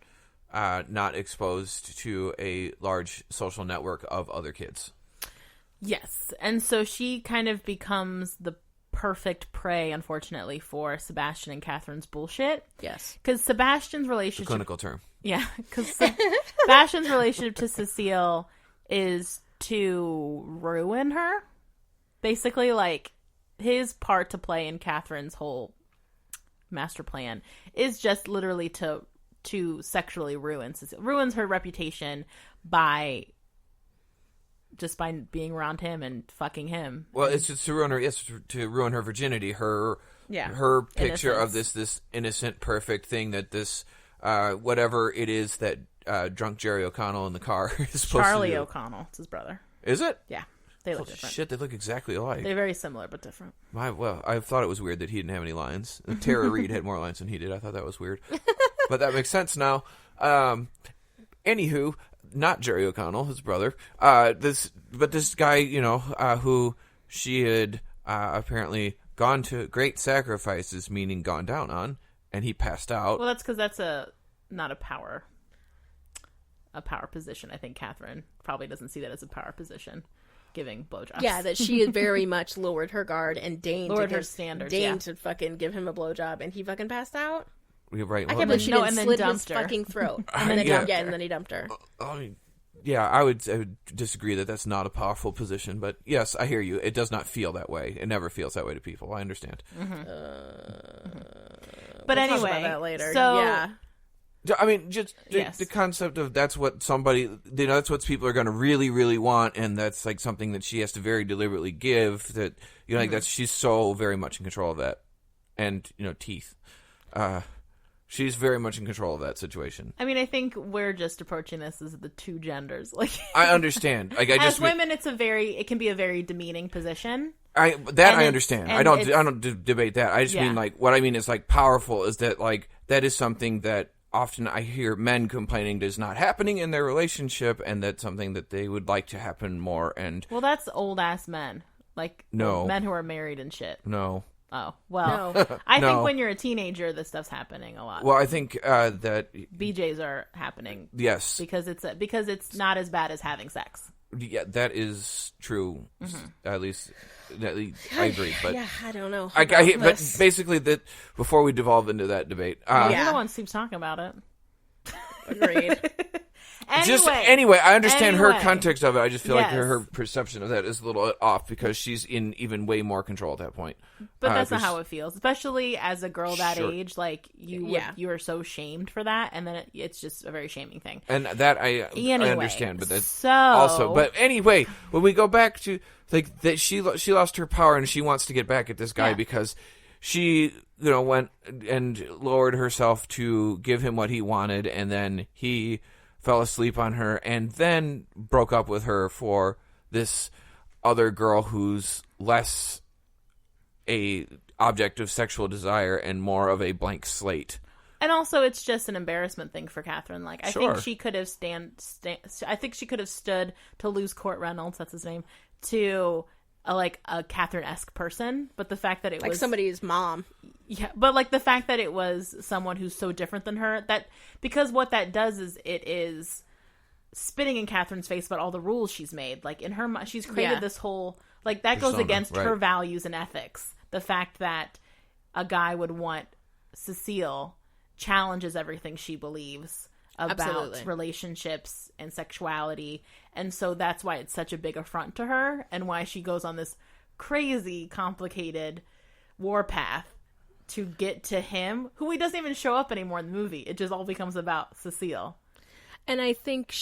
not exposed to a large social network of other kids. Yes. And so she kind of becomes the perfect prey, unfortunately, for Sebastian and Catherine's bullshit. Yes. Because Sebastian's relationship... The clinical term. Yeah. Because Sebastian's relationship to Cecile is to ruin her. Basically, like, his part to play in Catherine's whole master plan is just literally to sexually ruin Cecile. Ruins her reputation by being around him and fucking him. Well, it's just to ruin her. It's to ruin her virginity. Her picture of this innocent, perfect thing that this whatever it is that drunk Jerry O'Connell in the car is supposed Charlie to do. O'Connell, it's his brother. Is it? Yeah, they look Holy different. shit, they look exactly alike. They're very similar but different. I thought it was weird that he didn't have any lines. Tara Reid had more lines than he did. I thought that was weird. But that makes sense now. Anywho, not Jerry O'Connell, his brother. This guy, who she had apparently gone to great sacrifices, meaning gone down on, and he passed out. Well, that's because that's not a power position. I think Catherine probably doesn't see that as a power position, giving blowjobs. Yeah, that she had very much lowered her guard and deigned her standards. to fucking give him a blowjob, and he fucking passed out. You're right. I can't believe she didn't and then slit his dumped her. fucking throat. And then and then he dumped her. I mean, yeah, I would disagree that that's not a powerful position, but yes, I hear you. It does not feel that way. It never feels that way to people. I understand. But We'll anyway, talk about that later. so Yeah. I mean, just Yes. the concept of that's what somebody, that's what people are going to really, really want, and that's like something that she has to very deliberately give. That like that's she's so very much in control of that, and teeth. She's very much in control of that situation. I mean, I think we're just approaching this as the two genders. Like, I understand. Like, as women, it can be a very demeaning position. I understand. I don't debate that. I just mean like what I mean is like powerful is that like that is something that often I hear men complaining is not happening in their relationship, and that's something that they would like to happen more. And that's old ass men, like no men who are married and shit. No. Oh well, No. I think when you're a teenager, this stuff's happening a lot. Well, I think that BJs are happening. Yes, because it's not as bad as having sex. Yeah, that is true. At least I agree. But yeah, I don't know. But basically, that before we devolve into that debate, you're the one who keeps talking about it. Agreed. Anyway, I understand her context of it. I just feel like Yes. her perception of that is a little off because she's in even way more control at that point. But that's not how it feels, especially as a girl that Sure. age. Like you are so shamed for that, and then it's just a very shaming thing. And that I Anyway, understand, but that's so also. But anyway, when we go back to like that, she lost her power and she wants to get back at this guy Yeah. because she went and lowered herself to give him what he wanted, and then he fell asleep on her and then broke up with her for this other girl who's less a object of sexual desire and more of a blank slate. And also, it's just an embarrassment thing for Catherine. Like, I Sure. think she could have I think she could have stood to lose Court Reynolds, that's his name, to a Catherine-esque person. But the fact that it like was somebody's mom. Yeah, but like the fact that it was someone who's so different than her, because what that does is it is spitting in Catherine's face about all the rules she's made. Like in her mind, she's created this whole that goes Persona, against right. her values and ethics. The fact that a guy would want Cecile challenges everything she believes about Absolutely. relationships and sexuality, and so that's why it's such a big affront to her, and why she goes on this crazy, complicated warpath to get to him, who he doesn't even show up anymore in the movie. It just all becomes about Cecile. And I think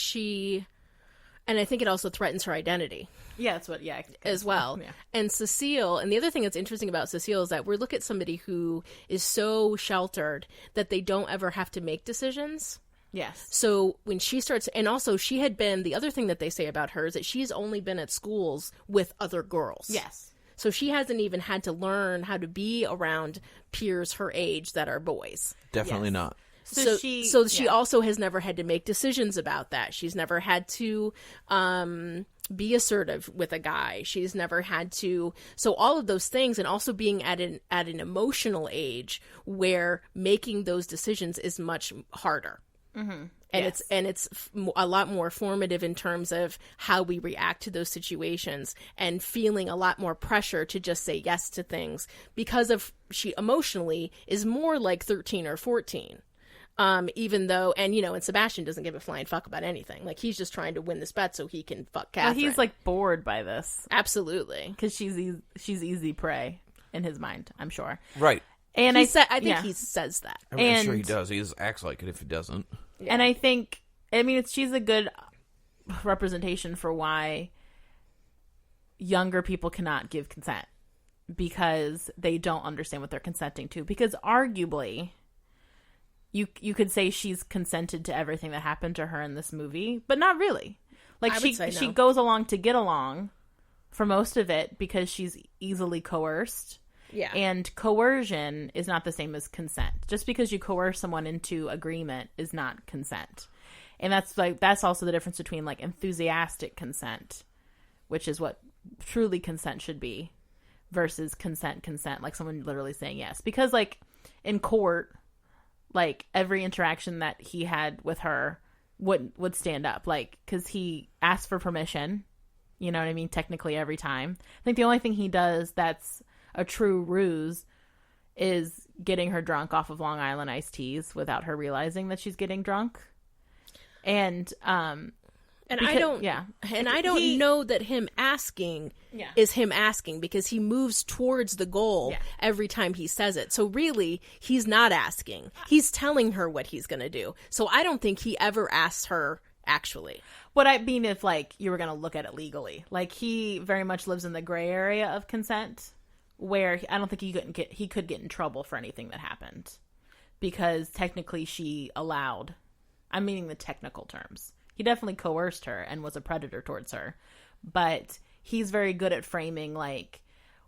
it also threatens her identity. Yeah, that's what, as well. Yeah. And Cecile, and the other thing that's interesting about Cecile is that we look at somebody who is so sheltered that they don't ever have to make decisions. Yes. So when she starts, and also she had been, the other thing that they say about her is that she's only been at schools with other girls. Yes. So she hasn't even had to learn how to be around peers her age that are boys. Definitely Yes. not. So she also has never had to make decisions about that. She's never had to be assertive with a guy. She's never had to. So all of those things, and also being at an emotional age where making those decisions is much harder. Mm-hmm. And it's a lot more formative in terms of how we react to those situations, and feeling a lot more pressure to just say yes to things because of she emotionally is more like 13 or 14. Even though, and Sebastian doesn't give a flying fuck about anything. Like, he's just trying to win this bet so he can fuck Catherine. Well, he's like bored by this Absolutely. because she's easy prey in his mind, I'm sure. Right. And I think he says that. I mean, I'm sure And- he does. He just acts like it if he doesn't. Yeah. And I think, she's a good representation for why younger people cannot give consent, because they don't understand what they're consenting to. Because arguably, you could say she's consented to everything that happened to her in this movie, but not really. Like, I would say she no. goes along to get along for most of it because she's easily coerced. Yeah. And coercion is not the same as consent. Just because you coerce someone into agreement is not consent. And that's also the difference between like enthusiastic consent, which is what truly consent should be, versus consent, like someone literally saying yes. Because like in court, like every interaction that he had with her would stand up, like, because he asked for permission, you know what I mean, technically every time. I think the only thing he does that's a true ruse is getting her drunk off of Long Island iced teas without her realizing that she's getting drunk. And I don't know that him asking is him asking, because he moves towards the goal every time he says it. So really, he's not asking. He's telling her what he's going to do. So I don't think he ever asks her actually. What I mean, if like you were going to look at it legally, like he very much lives in the gray area of consent, where I don't think he could get in trouble for anything that happened, because technically she allowed. I'm meaning the technical terms. He definitely coerced her and was a predator towards her, but he's very good at framing like,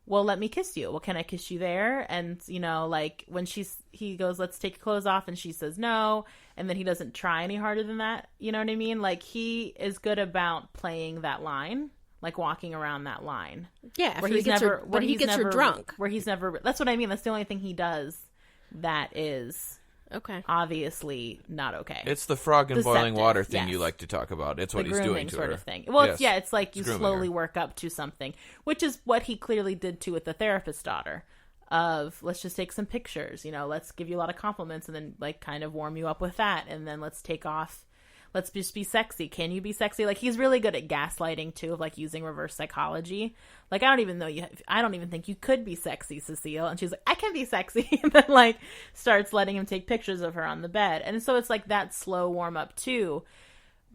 well, let me kiss you. Well, can I kiss you there? And, you know, like when he goes, let's take your clothes off. And she says no. And then he doesn't try any harder than that. You know what I mean? Like he is good about playing that line, like walking around that line. Yeah. Where he gets her drunk. Where he's never, that's what I mean. That's the only thing he does that is okay, obviously not okay. It's the frog in boiling water thing you like to talk about. It's what he's doing to her. Sort of thing. Well, it's like you slowly work up to something, which is what he clearly did too with the therapist's daughter. Of let's just take some pictures, you know, let's give you a lot of compliments and then like kind of warm you up with that, and then let's take off. Let's just be sexy. Can you be sexy? Like he's really good at gaslighting too, of like using reverse psychology. Like I don't even think you could be sexy, Cecile. And she's like, I can be sexy. And then like starts letting him take pictures of her on the bed. And so it's like that slow warm up too.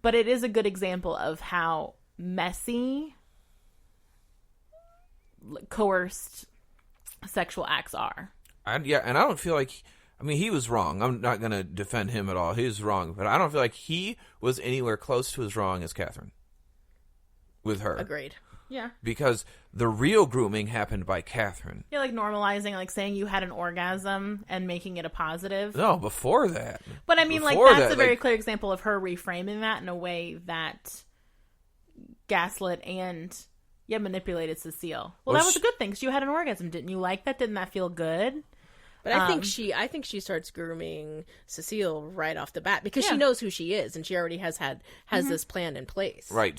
But it is a good example of how messy coerced sexual acts are. And I don't feel like. I mean, he was wrong. I'm not going to defend him at all. He was wrong. But I don't feel like he was anywhere close to as wrong as Catherine with her. Agreed. Yeah. Because the real grooming happened by Catherine. Yeah, like normalizing, like saying you had an orgasm and making it a positive. No, before that. But I mean, before like, that's a very clear example of her reframing that in a way that gaslit and, manipulated Cecile. Well, that was a good thing, because you had an orgasm. Didn't you like that? Didn't that feel good? But I think she starts grooming Cecile right off the bat, because she knows who she is and she already has this plan in place. Right.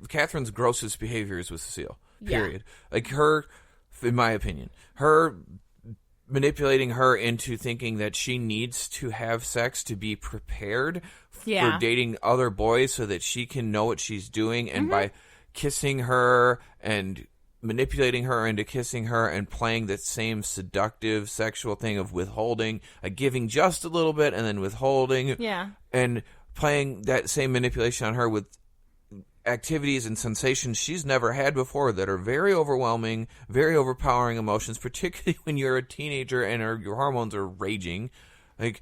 Catherine's grossest behavior is with Cecile. Period. Yeah. Like her, in my opinion, her manipulating her into thinking that she needs to have sex to be prepared for dating other boys so that she can know what she's doing, and by kissing her and manipulating her into kissing her and playing that same seductive sexual thing of withholding, giving just a little bit and then withholding, and playing that same manipulation on her with activities and sensations she's never had before that are very overwhelming, very overpowering emotions, particularly when you're a teenager and your hormones are raging. Like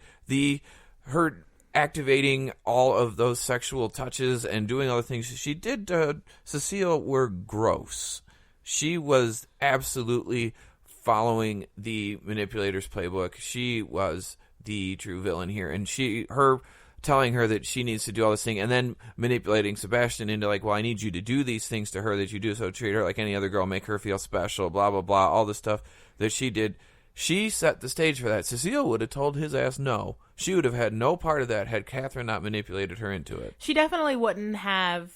her activating all of those sexual touches and doing all the things she did to Cecile were gross. She was absolutely following the manipulator's playbook. She was the true villain here. And her telling her that she needs to do all this thing and then manipulating Sebastian into like, well, I need you to do these things to her that you do, so treat her like any other girl, make her feel special, blah, blah, blah, all the stuff that she did. She set the stage for that. Cecile would have told his ass no. She would have had no part of that had Catherine not manipulated her into it. She definitely wouldn't have...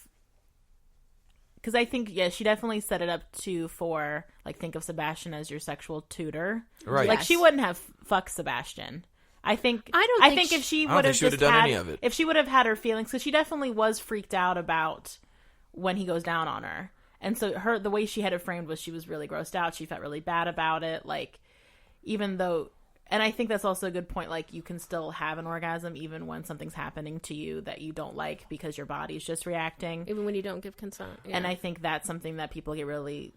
Because I think, she definitely set it up for, like, think of Sebastian as your sexual tutor. Right. Like, she wouldn't have fucked Sebastian. I think if she would have just done any of it. If she would have had her feelings, because she definitely was freaked out about when he goes down on her. And so the way she had it framed was she was really grossed out. She felt really bad about it. Like, even though... And I think that's also a good point. Like, you can still have an orgasm even when something's happening to you that you don't like because your body's just reacting. Even when you don't give consent. Yeah. And I think that's something that people get really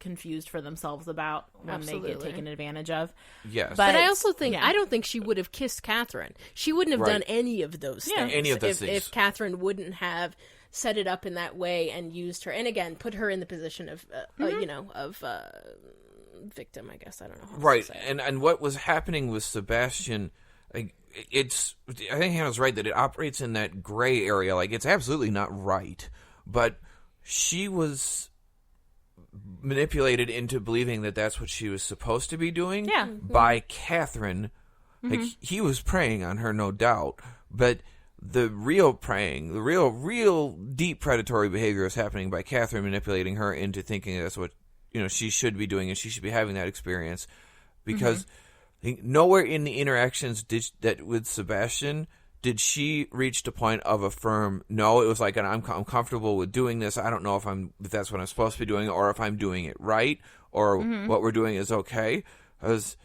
confused for themselves about when they get taken advantage of. Yes. But I also think, I don't think she would have kissed Catherine. She wouldn't have done any of those things. Any of those things. If Catherine wouldn't have set it up in that way and used her. And again, put her in the position of, victim, I guess. I don't know how right. to say and what was happening with Sebastian, I think Hannah's right that it operates in that gray area. Like, it's absolutely not right, but she was manipulated into believing that that's what she was supposed to be doing by Catherine, Like, he was preying on her, no doubt, but the real preying, the real deep predatory behavior is happening by Catherine manipulating her into thinking that's what, she should be doing and she should be having that experience. Because nowhere in the interactions with Sebastian did she reach the point of a firm, no, it was like, I'm comfortable with doing this. I don't know if that's what I'm supposed to be doing or if I'm doing it right or what we're doing is okay. Because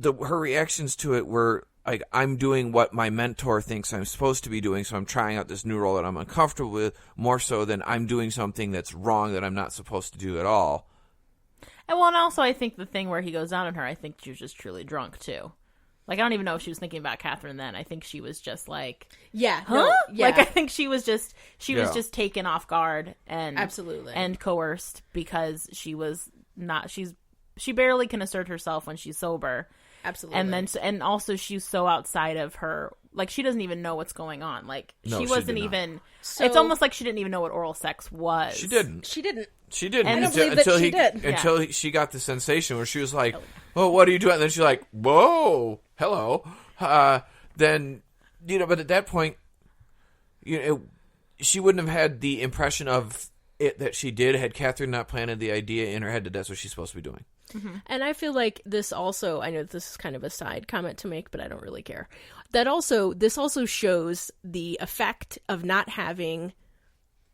her reactions to it were like, I'm doing what my mentor thinks I'm supposed to be doing, so I'm trying out this new role that I'm uncomfortable with, more so than I'm doing something that's wrong that I'm not supposed to do at all. And also I think the thing where he goes down on her, I think she was just truly drunk too. Like, I don't even know if she was thinking about Catherine then. I think she was just like, yeah, huh? No, yeah. Like, I think she was just taken off guard and absolutely and coerced because she barely can assert herself when she's sober. Absolutely. And also she's so outside of her, like, she doesn't even know what's going on. Like, No, she wasn't even. So, it's almost like she didn't even know what oral sex was. She didn't. And Until she got the sensation where she was like, "Oh, what are you doing?" And then she's like, "Whoa, hello." Then, but at that point, she wouldn't have had the impression of it that she did had Catherine not planted the idea in her head that that's what she's supposed to be doing. Mm-hmm. And I feel like this also, I know this is kind of a side comment to make, but I don't really care. This also shows the effect of not having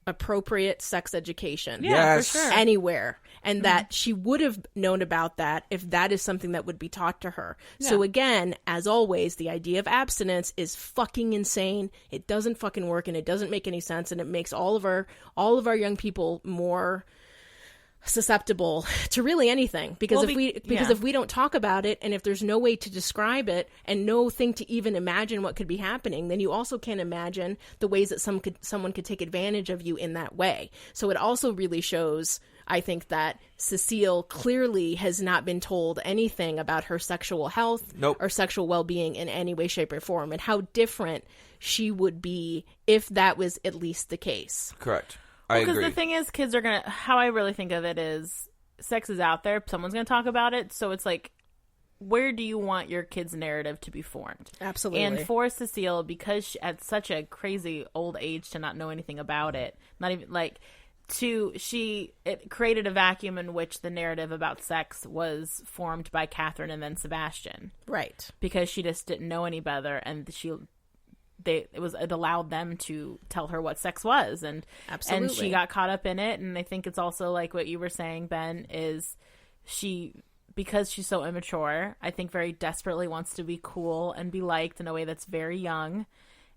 appropriate sex education for sure. anywhere, and that she would have known about that if that is something that would be taught to her. Yeah. So again, as always, the idea of abstinence is fucking insane. It doesn't fucking work, and it doesn't make any sense, and it makes all of our young people more susceptible to really anything, because if we don't talk about it, and if there's no way to describe it and no thing to even imagine what could be happening, then you also can't imagine the ways that someone could take advantage of you in that way. So it also really shows, I think, that Cecile clearly has not been told anything about her sexual health or sexual well-being in any way, shape, or form, and how different she would be if that was at least the case. Correct. I agree. Because the thing is, kids are going to... How I really think of it is, sex is out there. Someone's going to talk about it. So it's like, where do you want your kid's narrative to be formed? Absolutely. And for Cecile, because she, at such a crazy old age to not know anything about it, not even like... It created a vacuum in which the narrative about sex was formed by Catherine and then Sebastian. Right. Because she just didn't know any better, and it allowed them to tell her what sex was, and absolutely, and she got caught up in it. And I think it's also like what you were saying, Ben, is because she's so immature, I think very desperately wants to be cool and be liked in a way that's very young,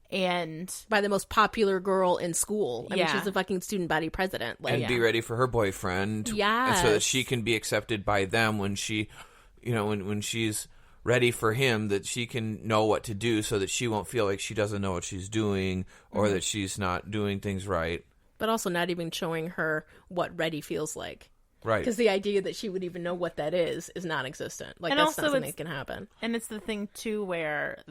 and by the most popular girl in school. I mean, she's the fucking student body president, and be ready for her boyfriend, and so that she can be accepted by them when she, when she's ready for him, that she can know what to do so that she won't feel like she doesn't know what she's doing or that she's not doing things right. But also not even showing her what ready feels like. Right. Because the idea that she would even know what that is non-existent. Like, that's not something that can happen. And it's the thing, too, where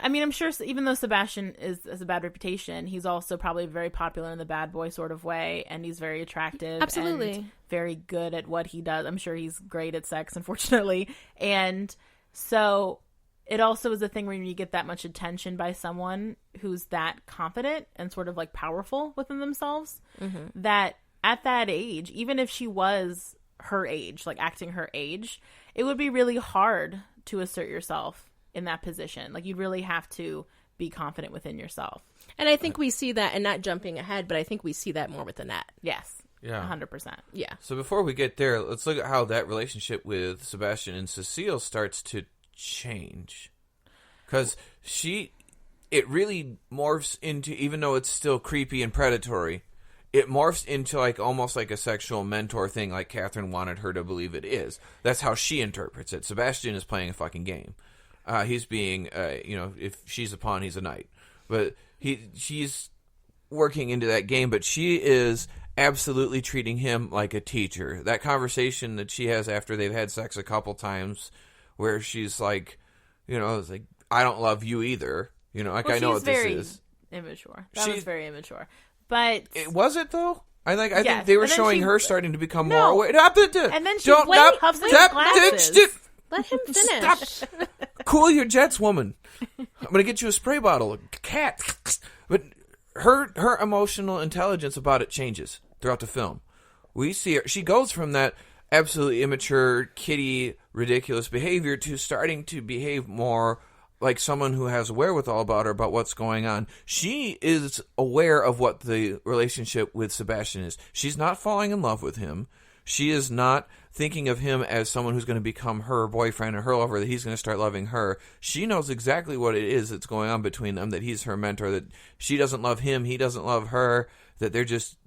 I'm sure even though Sebastian has a bad reputation, he's also probably very popular in the bad boy sort of way, and he's very attractive. Absolutely. And very good at what he does. I'm sure he's great at sex, unfortunately. And so it also is a thing where you get that much attention by someone who's that confident and sort of like powerful within themselves, that at that age, even if she was her age, like acting her age, it would be really hard to assert yourself in that position. Like, you'd really have to be confident within yourself. And I think we see that, and not jumping ahead, but I think we see that more with Annette. Yes. Yeah. 100%. Yeah. So before we get there, let's look at how that relationship with Sebastian and Cecile starts to change. Because it really morphs into, even though it's still creepy and predatory, it morphs into like almost like a sexual mentor thing, like Catherine wanted her to believe it is. That's how she interprets it. Sebastian is playing a fucking game. He's being, if she's a pawn, he's a knight. But she's working into that game, but she is absolutely treating him like a teacher. That conversation that she has after they've had sex a couple times, where she's like, it's like, I don't love you either. I know what this is. Immature. That was very immature. But was it though? I think Yes. they were And then showing she- her starting to become No. more aware. And then she huffs his glasses. Let him finish. Stop. Cool your jets, woman. I'm going to get you a spray bottle. A cat. But her emotional intelligence about it changes throughout the film. We see her. She goes from that absolutely immature, kiddie, ridiculous behavior to starting to behave more like someone who has wherewithal about her, about what's going on. She is aware of what the relationship with Sebastian is. She's not falling in love with him. She is not thinking of him as someone who's going to become her boyfriend or her lover, that he's going to start loving her. She knows exactly what it is that's going on between them, that he's her mentor, that she doesn't love him, he doesn't love her, that they're just,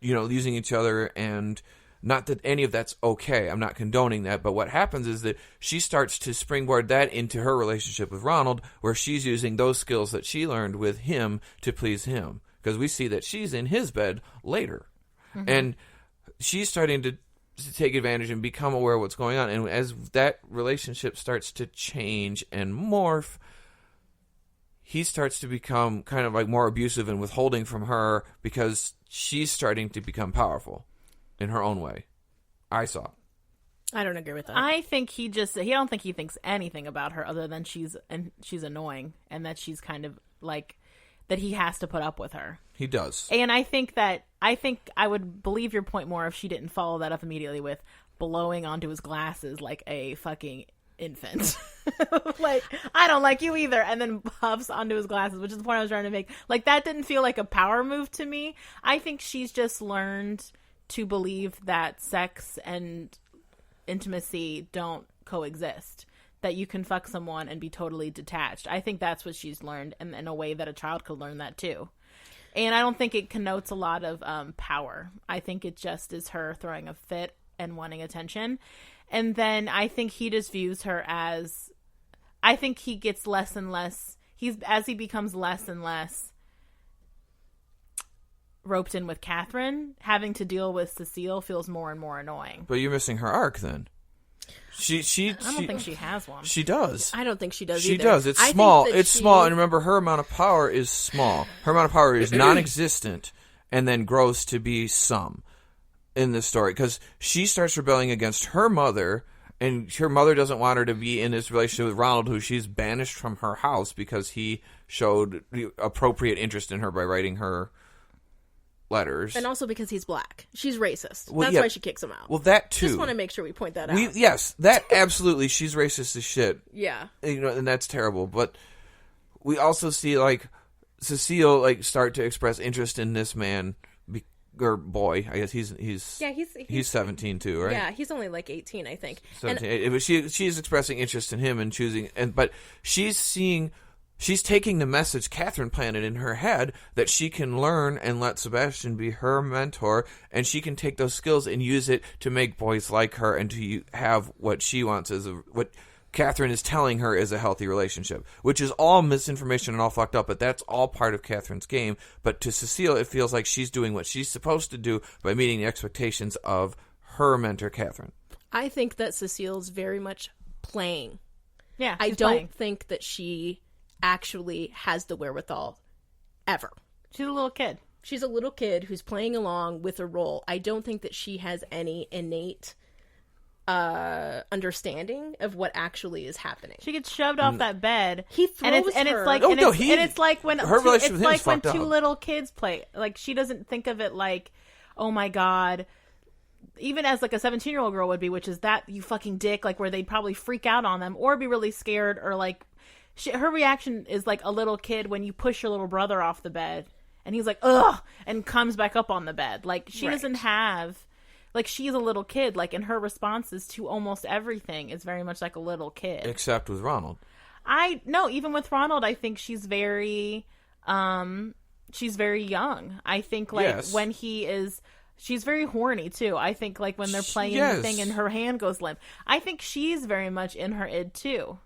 using each other, and not that any of that's okay. I'm not condoning that, but what happens is that she starts to springboard that into her relationship with Ronald, where she's using those skills that she learned with him to please him. Because we see that she's in his bed later. Mm-hmm. And she's starting to take advantage and become aware of what's going on. And as that relationship starts to change and morph, he starts to become kind of like more abusive and withholding from her because she's starting to become powerful in her own way. I saw. I don't agree with that. I think he don't think he thinks anything about her other than she's annoying and that she's kind of like that he has to put up with her. He does. And I think I would believe your point more if she didn't follow that up immediately with blowing onto his glasses like a fucking infant. Like, I don't like you either, and then puffs onto his glasses, which is the point I was trying to make. Like, that didn't feel like a power move to me. I think she's just learned to believe that sex and intimacy don't coexist, that you can fuck someone and be totally detached. I think that's what she's learned, and in a way that a child could learn that too. And I don't think it connotes a lot of power. I think it just is her throwing a fit and wanting attention. And then I think he just views her as, I think he gets less and less, as he becomes less and less roped in with Catherine, having to deal with Cecile feels more and more annoying. But you're missing her arc then. I don't think she has one. She does. I don't think she does She either. does. It's small. It's small. And remember, her amount of power is small. Her amount of power is non-existent and then grows to be some in this story. Because she starts rebelling against her mother, and her mother doesn't want her to be in this relationship with Ronald, who she's banished from her house because he showed appropriate interest in her by writing her letters. And also because he's black. She's racist. Well, That's yeah. why she kicks him out. Well, that too. Just want to make sure we point that out. Yes, that absolutely. She's racist as shit. Yeah. And that's terrible. But we also see, like, Cecile, start to express interest in this man, or boy. I guess he's 17 too, right? Yeah, he's only 18, I think. 17. But she's expressing interest in him and choosing, but she's taking the message Catherine planted in her head that she can learn and let Sebastian be her mentor, and she can take those skills and use it to make boys like her and to have what she wants what Catherine is telling her is a healthy relationship, which is all misinformation and all fucked up, but that's all part of Catherine's game. But to Cecile, it feels like she's doing what she's supposed to do by meeting the expectations of her mentor, Catherine. I think that Cecile's very much playing. Yeah, I don't think that she actually has the wherewithal ever. She's a little kid. She's a little kid who's playing along with a role. I don't think that she has any innate understanding of what actually is happening. She gets shoved off that bed. He throws and her. It's like when her relationship with him is fucked two up. little kids play. Like, she doesn't think of it like, oh my god. Even as like a 17-year-old girl would be, which is that you fucking dick, like where they'd probably freak out on them or be really scared, or like her reaction is like a little kid when you push your little brother off the bed and he's like, ugh, and comes back up on the bed. Like, she doesn't have, like, she's a little kid, like, and her responses to almost everything is very much like a little kid. Except with Ronald. No, even with Ronald, I think she's very young. I think, like, when he is, she's very horny, too. I think, like, when they're playing the thing and her hand goes limp. I think she's very much in her id, too.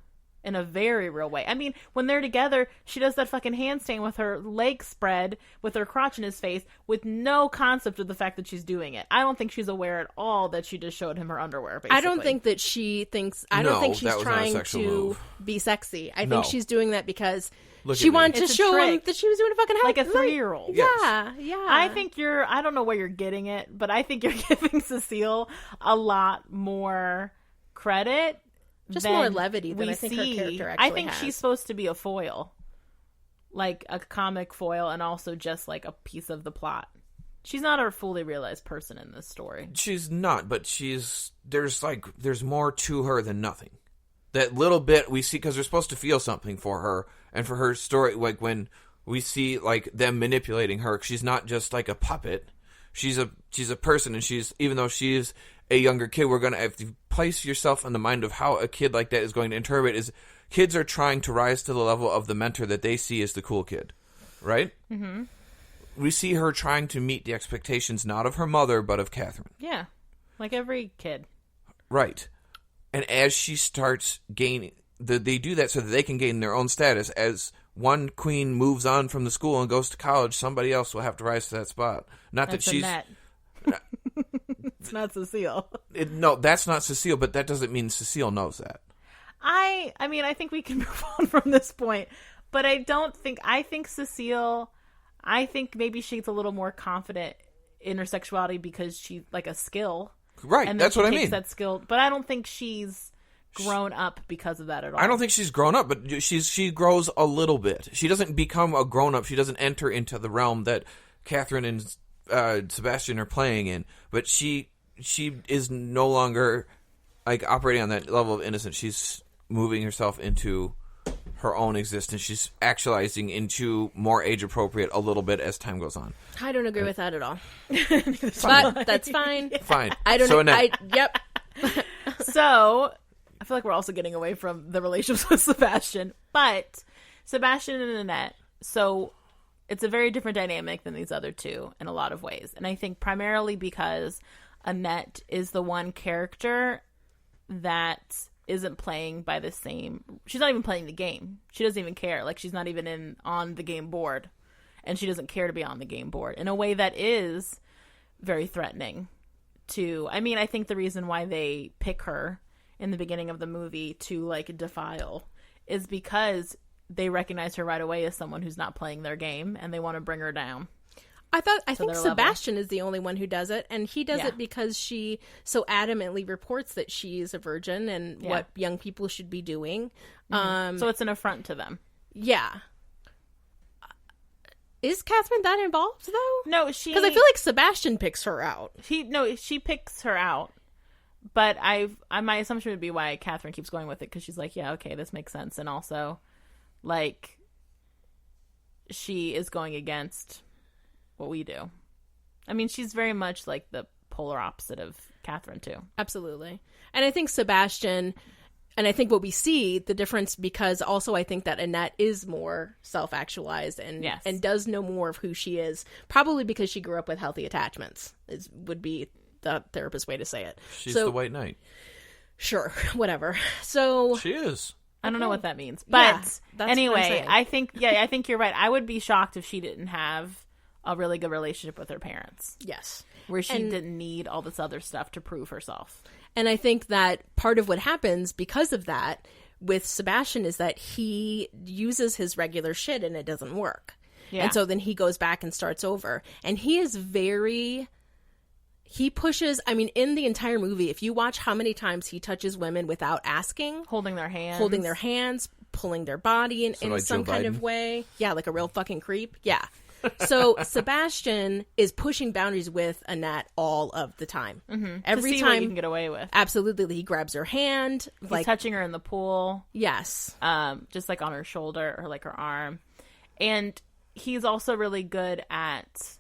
in a very real way. I mean, when they're together, she does that fucking handstand with her legs spread, with her crotch in his face, with no concept of the fact that she's doing it. I don't think she's aware at all that she just showed him her underwear, basically. I don't think that she thinks... I don't think she's trying to be sexy. I think she's doing that because she wanted to show him that she was doing a fucking like a 3-year-old. Yeah, yeah. I think I don't know where you're getting it, but I think you're giving Cecile a lot more credit. Just more levity than I think her character actually I think has. she's supposed to be a foil. Like a comic foil and also just like a piece of the plot. She's not a fully realized person in this story. She's not, but there's more to her than nothing. That little bit we see, because we're supposed to feel something for her, and for her story, like when we see like them manipulating her, she's not just like a puppet. She's a person, and even though she's a younger kid, we're gonna have to place yourself in the mind of how a kid like that is going to interpret. Is kids are trying to rise to the level of the mentor that they see as the cool kid, right? Mm-hmm. We see her trying to meet the expectations not of her mother but of Catherine. Yeah, like every kid, right? And as she starts gaining, they do that so that they can gain their own status. As one queen moves on from the school and goes to college, somebody else will have to rise to that spot. Not that's that she's. It's not Cecile. No, that's not Cecile, but that doesn't mean Cecile knows that. I mean, I think we can move on from this point, but I think Cecile, I think maybe she's a little more confident in her sexuality because she's like a skill. Right, and that's what I mean. That skill, but I don't think she's grown up because of that at all. I don't think she's grown up, but she grows a little bit. She doesn't become a grown up. She doesn't enter into the realm that Catherine and Sebastian are playing in. But she is no longer like operating on that level of innocence. She's moving herself into her own existence. She's actualizing into more age appropriate a little bit as time goes on. I don't agree with that at all. But that's fine. Fine. I don't know. Yep. So, I feel like we're also getting away from the relationships with Sebastian. But Sebastian and Annette, so it's a very different dynamic than these other two in a lot of ways. And I think primarily because Annette is the one character that isn't playing by the same... She's not even playing the game. She doesn't even care. Like, she's not even on the game board. And she doesn't care to be on the game board in a way that is very threatening to... I mean, I think the reason why they pick her in the beginning of the movie to, like, defile is because they recognize her right away as someone who's not playing their game, and they want to bring her down. I think Sebastian is the only one who does it, and he does it because she so adamantly reports that she's a virgin and what young people should be doing. Mm-hmm. So it's an affront to them. Yeah. Is Catherine that involved, though? No, because I feel like Sebastian picks her out. She picks her out, but my assumption would be why Catherine keeps going with it, because she's like, yeah, okay, this makes sense, and also, like, she is going against what we do. I mean, she's very much like the polar opposite of Catherine too. Absolutely. And I think Sebastian, and I think what we see the difference, because also I think that Annette is more self-actualized and does know more of who she is, probably because she grew up with healthy attachments would be the therapist way to say it. She's the white knight. Sure, whatever. So she is. I don't know what that means, but anyway, I think you're right. I would be shocked if she didn't have a really good relationship with her parents. Yes. Where she didn't need all this other stuff to prove herself. And I think that part of what happens because of that with Sebastian is that he uses his regular shit and it doesn't work. Yeah. And so then he goes back and starts over. And he is he pushes, I mean, in the entire movie, if you watch how many times he touches women without asking. Holding their hands, pulling their body in some kind of way. Yeah, like a real fucking creep. Yeah. So Sebastian is pushing boundaries with Annette all of the time. Mm-hmm. Every time what you can get away with. Absolutely, he grabs her hand. He's touching her in the pool. Yes, just like on her shoulder or like her arm, and he's also really good at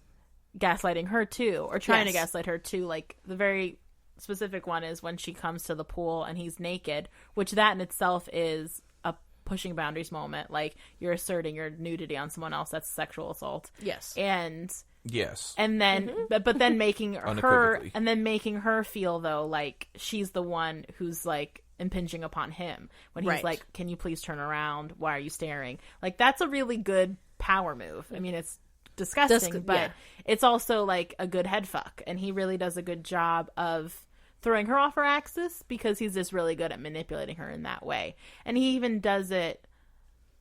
gaslighting her too, or trying to gaslight her too. Like the very specific one is when she comes to the pool and he's naked, which that in itself is pushing boundaries moment. Like, you're asserting your nudity on someone else. That's sexual assault. Yes. And then but then making her feel though like she's the one who's like impinging upon him when he's Right. like, can you please turn around? Why are you staring? Like, that's a really good power move. I mean, it's disgusting, but yeah. it's also like a good head fuck, and he really does a good job of throwing her off her axis because he's just really good at manipulating her in that way. And he even does it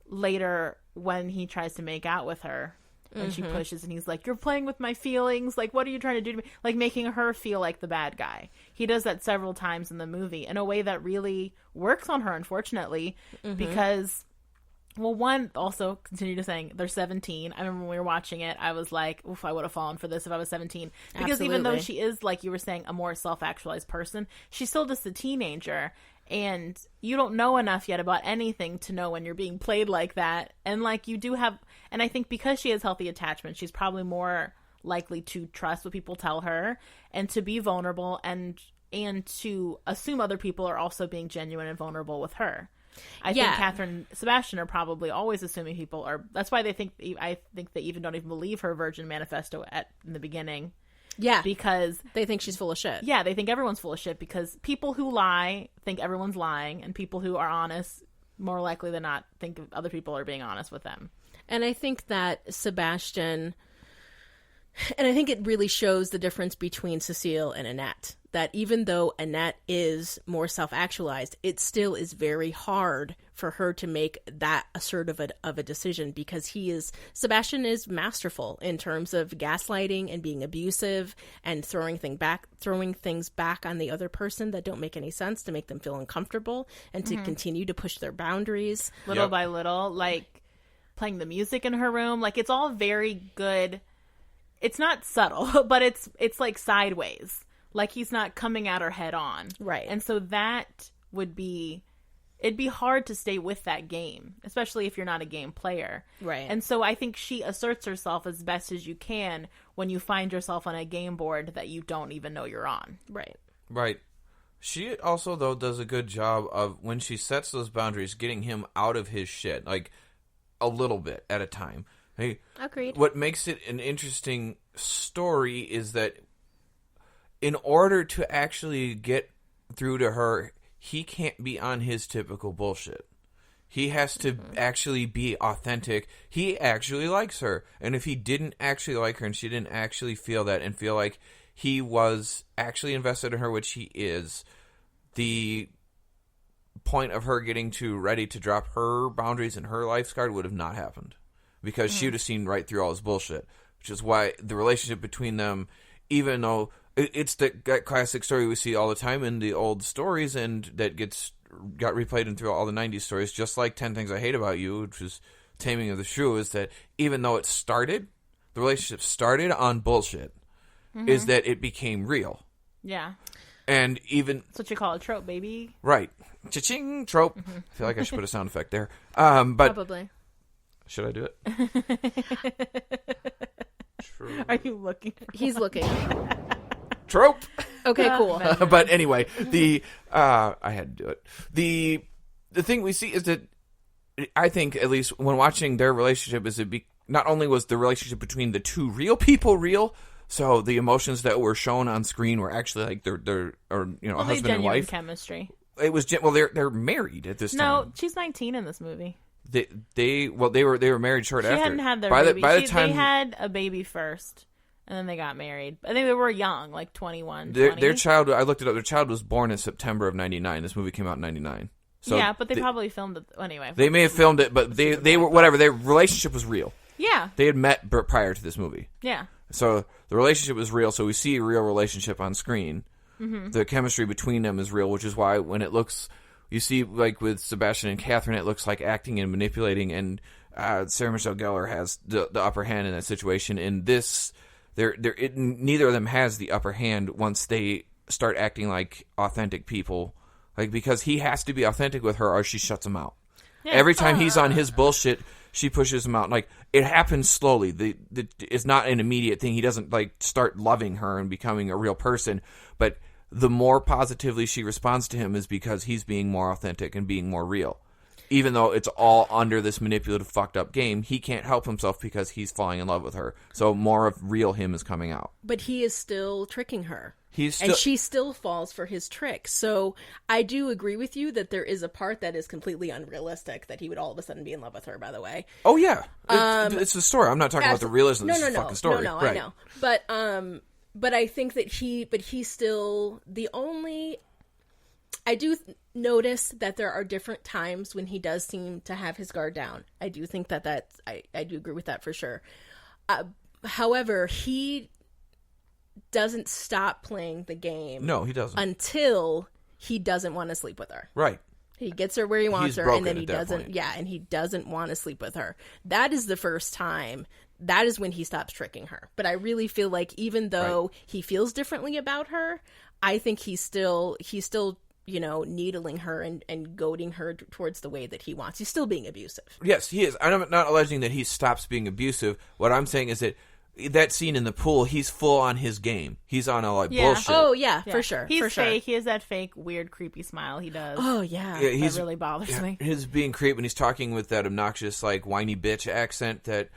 later when he tries to make out with her and she pushes, and he's like, you're playing with my feelings, like, what are you trying to do to me? Like, making her feel like the bad guy. He does that several times in the movie in a way that really works on her, unfortunately, because, well, one, also continue to saying they're 17. I remember when we were watching it, I was like, oof, I would have fallen for this if I was 17. Because even though Absolutely. she is, like you were saying, a more self-actualized person, she's still just a teenager. And you don't know enough yet about anything to know when you're being played like that. And, like, you do have... And I think because she has healthy attachment, she's probably more likely to trust what people tell her and to be vulnerable and to assume other people are also being genuine and vulnerable with her. I think Catherine and Sebastian are probably always assuming people are... That's why they think... I think they even don't even believe her Virgin Manifesto in the beginning. Yeah. Because... They think she's full of shit. Yeah, they think everyone's full of shit because people who lie think everyone's lying, and people who are honest, more likely than not, think other people are being honest with them. And I think that Sebastian, and I think it really shows the difference between Cecile and Annette, that even though Annette is more self-actualized, it still is very hard for her to make that assertive of a decision because Sebastian is masterful in terms of gaslighting and being abusive and throwing things back on the other person that don't make any sense to make them feel uncomfortable and to continue to push their boundaries. Little by little, like playing the music in her room, like it's all very good. It's not subtle, but it's like sideways. Like he's not coming at her head on. Right. And so it'd be hard to stay with that game, especially if you're not a game player. Right. And so I think she asserts herself as best as you can when you find yourself on a game board that you don't even know you're on. Right. Right. She also, though, does a good job of, when she sets those boundaries, getting him out of his shit, like, a little bit at a time. Hey, Agreed. what makes it an interesting story is that in order to actually get through to her, he can't be on his typical bullshit. He has to actually be authentic. He actually likes her. And if he didn't actually like her and she didn't actually feel that and feel like he was actually invested in her, which he is, the point of her getting ready to drop her boundaries and her lifeguard would have not happened. Because she would have seen right through all his bullshit. Which is why the relationship between them, even though it's that classic story we see all the time in the old stories and that got replayed in through all the 90s stories, just like 10 Things I Hate About You, which was Taming of the Shrew, is that even though the relationship started on bullshit, is that it became real. Yeah. And even... That's what you call a trope, baby. Right. Cha-ching, trope. I feel like I should put a sound effect there. But Probably. Should I do it? Are you looking for He's looking. Trope. Okay, cool. But anyway, I had to do it. The thing we see is that I think, at least when watching their relationship, is not only was the relationship between the two real people real, so the emotions that were shown on screen were actually like their a husband and wife chemistry. It was they're married at this time. No, she's 19 in this movie. They were married short She after. hadn't had their by baby. The time they had a baby first, and then they got married. I think they were young, like 21, their child. I looked it up. Their child was born in September of '99. This movie came out in '99. So yeah, but they probably filmed it anyway. They may have filmed it, but they were whatever. Their relationship was real. Yeah. They had met prior to this movie. Yeah. So the relationship was real. So we see a real relationship on screen. Mm-hmm. The chemistry between them is real, which is why when it looks. You see, like, with Sebastian and Catherine, it looks like acting and manipulating, and Sarah Michelle Gellar has the upper hand in that situation. In this, neither of them has the upper hand once they start acting like authentic people. Like, because he has to be authentic with her or she shuts him out. Yeah. Every time he's on his bullshit, she pushes him out. Like, it happens slowly. It's not an immediate thing. He doesn't, like, start loving her and becoming a real person, but... The more positively she responds to him is because he's being more authentic and being more real. even though it's all under this manipulative, fucked up game, he can't help himself because he's falling in love with her. So more of real him is coming out. But he is still tricking her. He's still... And she still falls for his trick. So I do agree with you that there is a part that is completely unrealistic, that he would all of a sudden be in love with her, by the way. Oh, yeah. It's the story. I'm not talking about the realism of this fucking story. No, right. I know. But I think that he's still the only... I do notice that there are different times when he does seem to have his guard down. I do think that's... I do agree with that for sure. However, he doesn't stop playing the game. No, he doesn't. Until he doesn't want to sleep with her. Right. He gets her where he wants her, and then he doesn't. Point. Yeah, and he doesn't want to sleep with her. That is the first time. That is when he stops tricking her. But I really feel like even though he feels differently about her, I think he's still needling her and goading her towards the way that he wants. He's still being abusive. Yes, he is. I'm not alleging that he stops being abusive. What I'm saying is that scene in the pool, he's full on his game. He's on a bullshit. Oh yeah, for sure. He's for fake. Sure. He has that fake, weird, creepy smile. He does. Oh yeah, that really bothers me. His being creep when he's talking with that obnoxious, whiny bitch accent that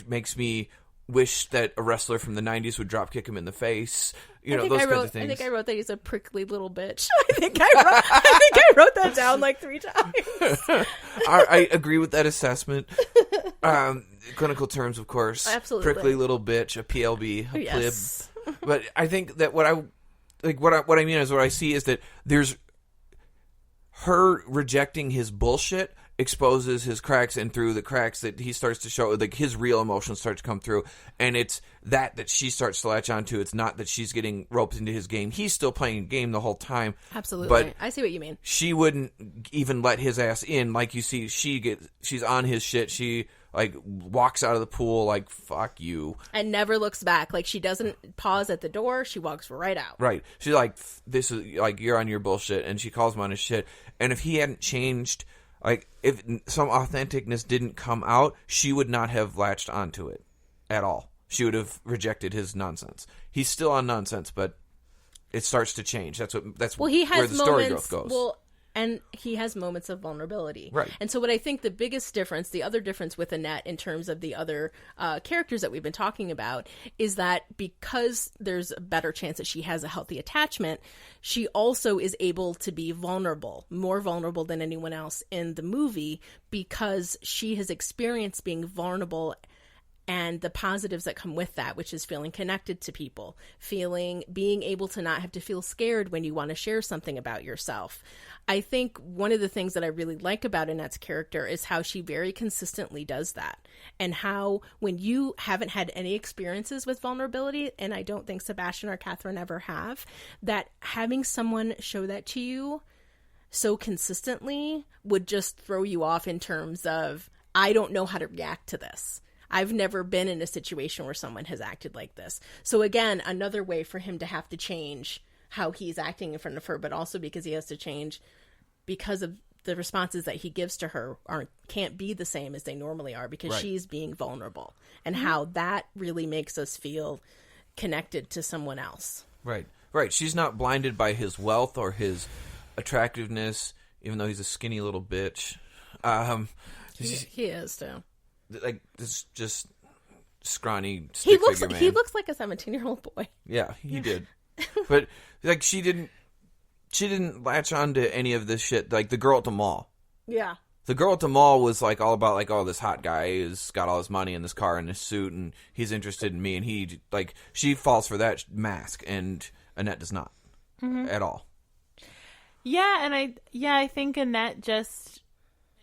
makes me wish that a wrestler from the 90s would drop kick him in the face. Those kinds of things. I think I wrote that he's a prickly little bitch. I think I wrote that down 3 times. I agree with that assessment. Clinical terms, of course. Absolutely. Prickly little bitch, a PLB, a yes. plib. But I think that what I mean is what I see is that there's her rejecting his bullshit exposes his cracks, and through the cracks that he starts to show, his real emotions start to come through, and it's that she starts to latch onto. It's not that she's getting roped into his game. He's still playing a game the whole time. Absolutely. But I see what you mean. She wouldn't even let his ass in. Like you see, she's on his shit. She walks out of the pool fuck you, and never looks back. She doesn't pause at the door. She walks right out. Right. She's this is you're on your bullshit, and she calls him on his shit. And if he hadn't changed, if some authenticness didn't come out, she would not have latched onto it at all. She would have rejected his nonsense. He's still on nonsense, but it starts to change. That's he has where the story growth goes. Well, and he has moments of vulnerability. Right. And so what I think the other difference with Annette in terms of the other characters that we've been talking about is that because there's a better chance that she has a healthy attachment, she also is able to be vulnerable, more vulnerable than anyone else in the movie, because she has experienced being vulnerable and the positives that come with that, which is feeling connected to people, being able to not have to feel scared when you want to share something about yourself. I think one of the things that I really like about Annette's character is how she very consistently does that, and how when you haven't had any experiences with vulnerability, and I don't think Sebastian or Catherine ever have, that having someone show that to you so consistently would just throw you off in terms of, I don't know how to react to this. I've never been in a situation where someone has acted like this. So again, another way for him to have to change how he's acting in front of her, but also because he has to change because of the responses that he gives to her can't be the same as they normally are, because she's being vulnerable, and how that really makes us feel connected to someone else. Right. She's not blinded by his wealth or his attractiveness, even though he's a skinny little bitch. He is too. This just scrawny stick figure man. He looks like a 17-year-old boy. Yeah, he did. But she didn't latch on to any of this shit. The girl at the mall. Yeah. The girl at the mall was all about oh, this hot guy has got all his money in this car and this suit, and he's interested in me, and he she falls for that mask, and Annette does not at all. Yeah, and I think Annette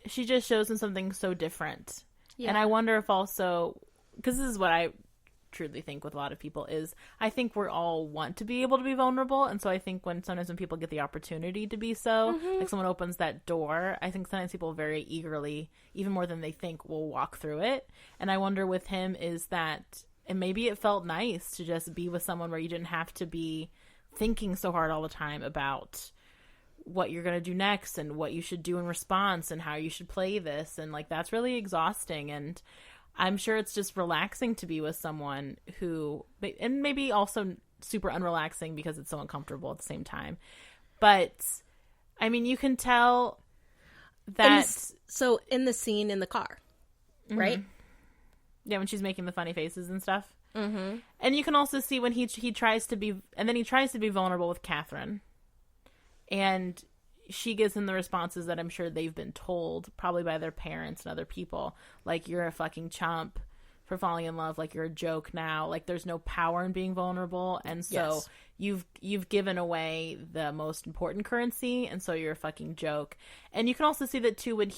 she just shows him something so different. Yeah. And I wonder if also, because this is what I truly think with a lot of people, is I think we all want to be able to be vulnerable, and so I think sometimes when people get the opportunity to be so, someone opens that door, I think sometimes people very eagerly, even more than they think, will walk through it. And I wonder with him is that, and maybe it felt nice to just be with someone where you didn't have to be thinking so hard all the time about what you're going to do next and what you should do in response and how you should play this, and that's really exhausting. And I'm sure it's just relaxing to be with someone who, and maybe also super unrelaxing because it's so uncomfortable at the same time. But I mean, you can tell that So in the scene in the car, right? yeah, when she's making the funny faces and stuff. Mm-hmm. And you can also see when he tries to be, and then he tries to be vulnerable with Catherine, and she gives him the responses that I'm sure they've been told, probably by their parents and other people, like, you're a fucking chump for falling in love, like, you're a joke now, like, there's no power in being vulnerable, and so you've given away the most important currency, and so you're a fucking joke. And you can also see that too when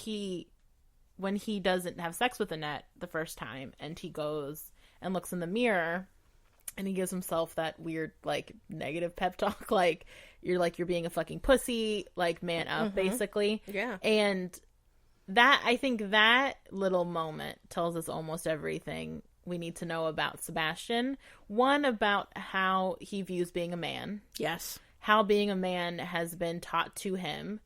he doesn't have sex with Annette the first time, and he goes and looks in the mirror, and he gives himself that weird, like, negative pep talk, like, you're being a fucking pussy, like, man up, basically. Yeah. And that, I think that little moment tells us almost everything we need to know about Sebastian. One, about how he views being a man. Yes. How being a man has been taught to him,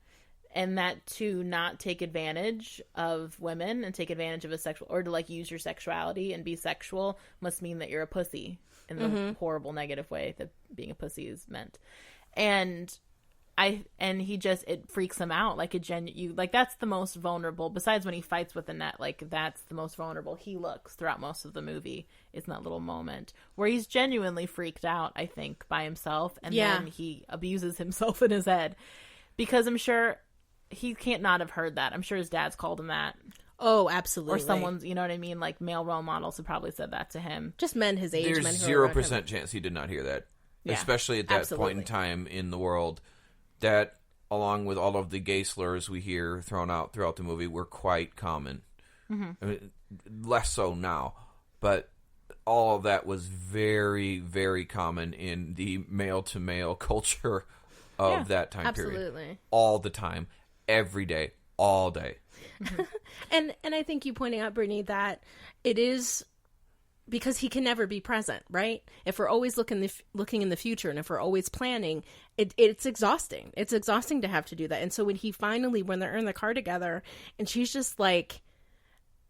and that to not take advantage of women and take advantage of a sexual, or to, like, use your sexuality and be sexual must mean that you're a pussy, in the horrible negative way that being a pussy is meant. And he just, it freaks him out. Like, like, that's the most vulnerable, besides when he fights with Annette, like, that's the most vulnerable he looks throughout most of the movie, is in that little moment where he's genuinely freaked out, I think, by himself, and then he abuses himself in his head, because I'm sure he can't not have heard that. I'm sure his dad's called him that. Oh, absolutely. Or someone's, you know what I mean? Like, male role models have probably said that to him. Just men his age. There's 0% chance he did not hear that. Yeah, especially at that point in time in the world. That, along with all of the gay slurs we hear thrown out throughout the movie, were quite common. I mean, less so now, but all of that was very, very common in the male-to-male culture of that time period. Absolutely. All the time. Every day. All day. And I think you pointing out, Brittany, that it is because he can never be present, right? If we're always looking in the future, and if we're always planning, it's exhausting. It's exhausting to have to do that. And so when they're in the car together, and she's just like,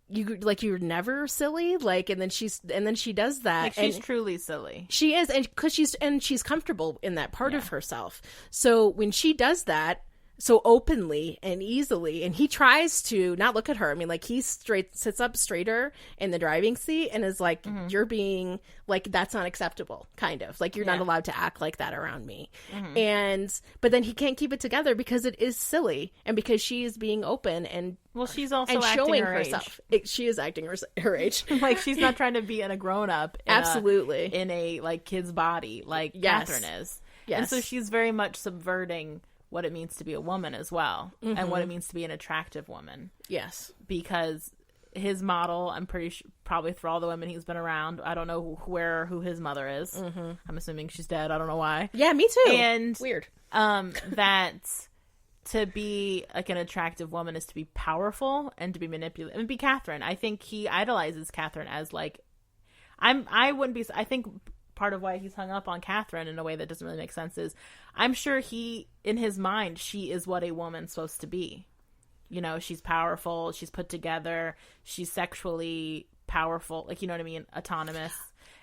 you're never silly, like, and then she does that. Like, she's truly silly. She is, and because she's comfortable in that part of herself. So when she does that so openly and easily, and he tries to not look at her. I mean, like, he sits up straighter in the driving seat and is like, you're being, like, that's not acceptable, kind of. Like, you're not allowed to act like that around me. But then he can't keep it together because it is silly, and because she is being open and... Well, she's also and acting showing her herself. She is acting her age. Like, she's not trying to be a grown-up. Absolutely. In a, like, kid's body, like Catherine is. Yes. And so she's very much subverting what it means to be a woman as well, and what it means to be an attractive woman. Yes. Because his model, I'm pretty sure, probably for all the women he's been around, I don't know who his mother is. I'm assuming she's dead. I don't know why. Yeah, me too. And weird. That to be, like, an attractive woman is to be powerful and to be manipulative and be Catherine. I think he idolizes Catherine as, like, I think part of why he's hung up on Catherine in a way that doesn't really make sense is I'm sure in his mind, she is what a woman's supposed to be. You know, she's powerful, she's put together, she's sexually powerful, like, you know what I mean? Autonomous.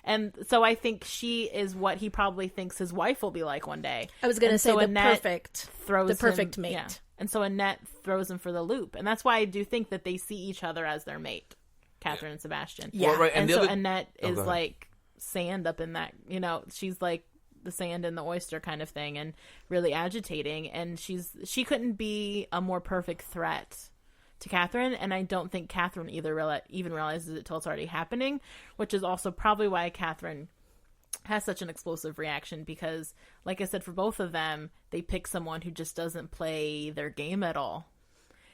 And so I think she is what he probably thinks his wife will be like one day. I was going to say the perfect mate. Yeah. And so Annette throws him for the loop. And that's why I do think that they see each other as their mate, Catherine and Sebastian. Yeah. Well, right. And so Annette is like sand up in that, you know, she's like the sand in the oyster kind of thing, and really agitating, and she couldn't be a more perfect threat to Catherine, and I don't think Catherine even realizes it till it's already happening, which is also probably why Catherine has such an explosive reaction, because, like I said, for both of them, they pick someone who just doesn't play their game at all,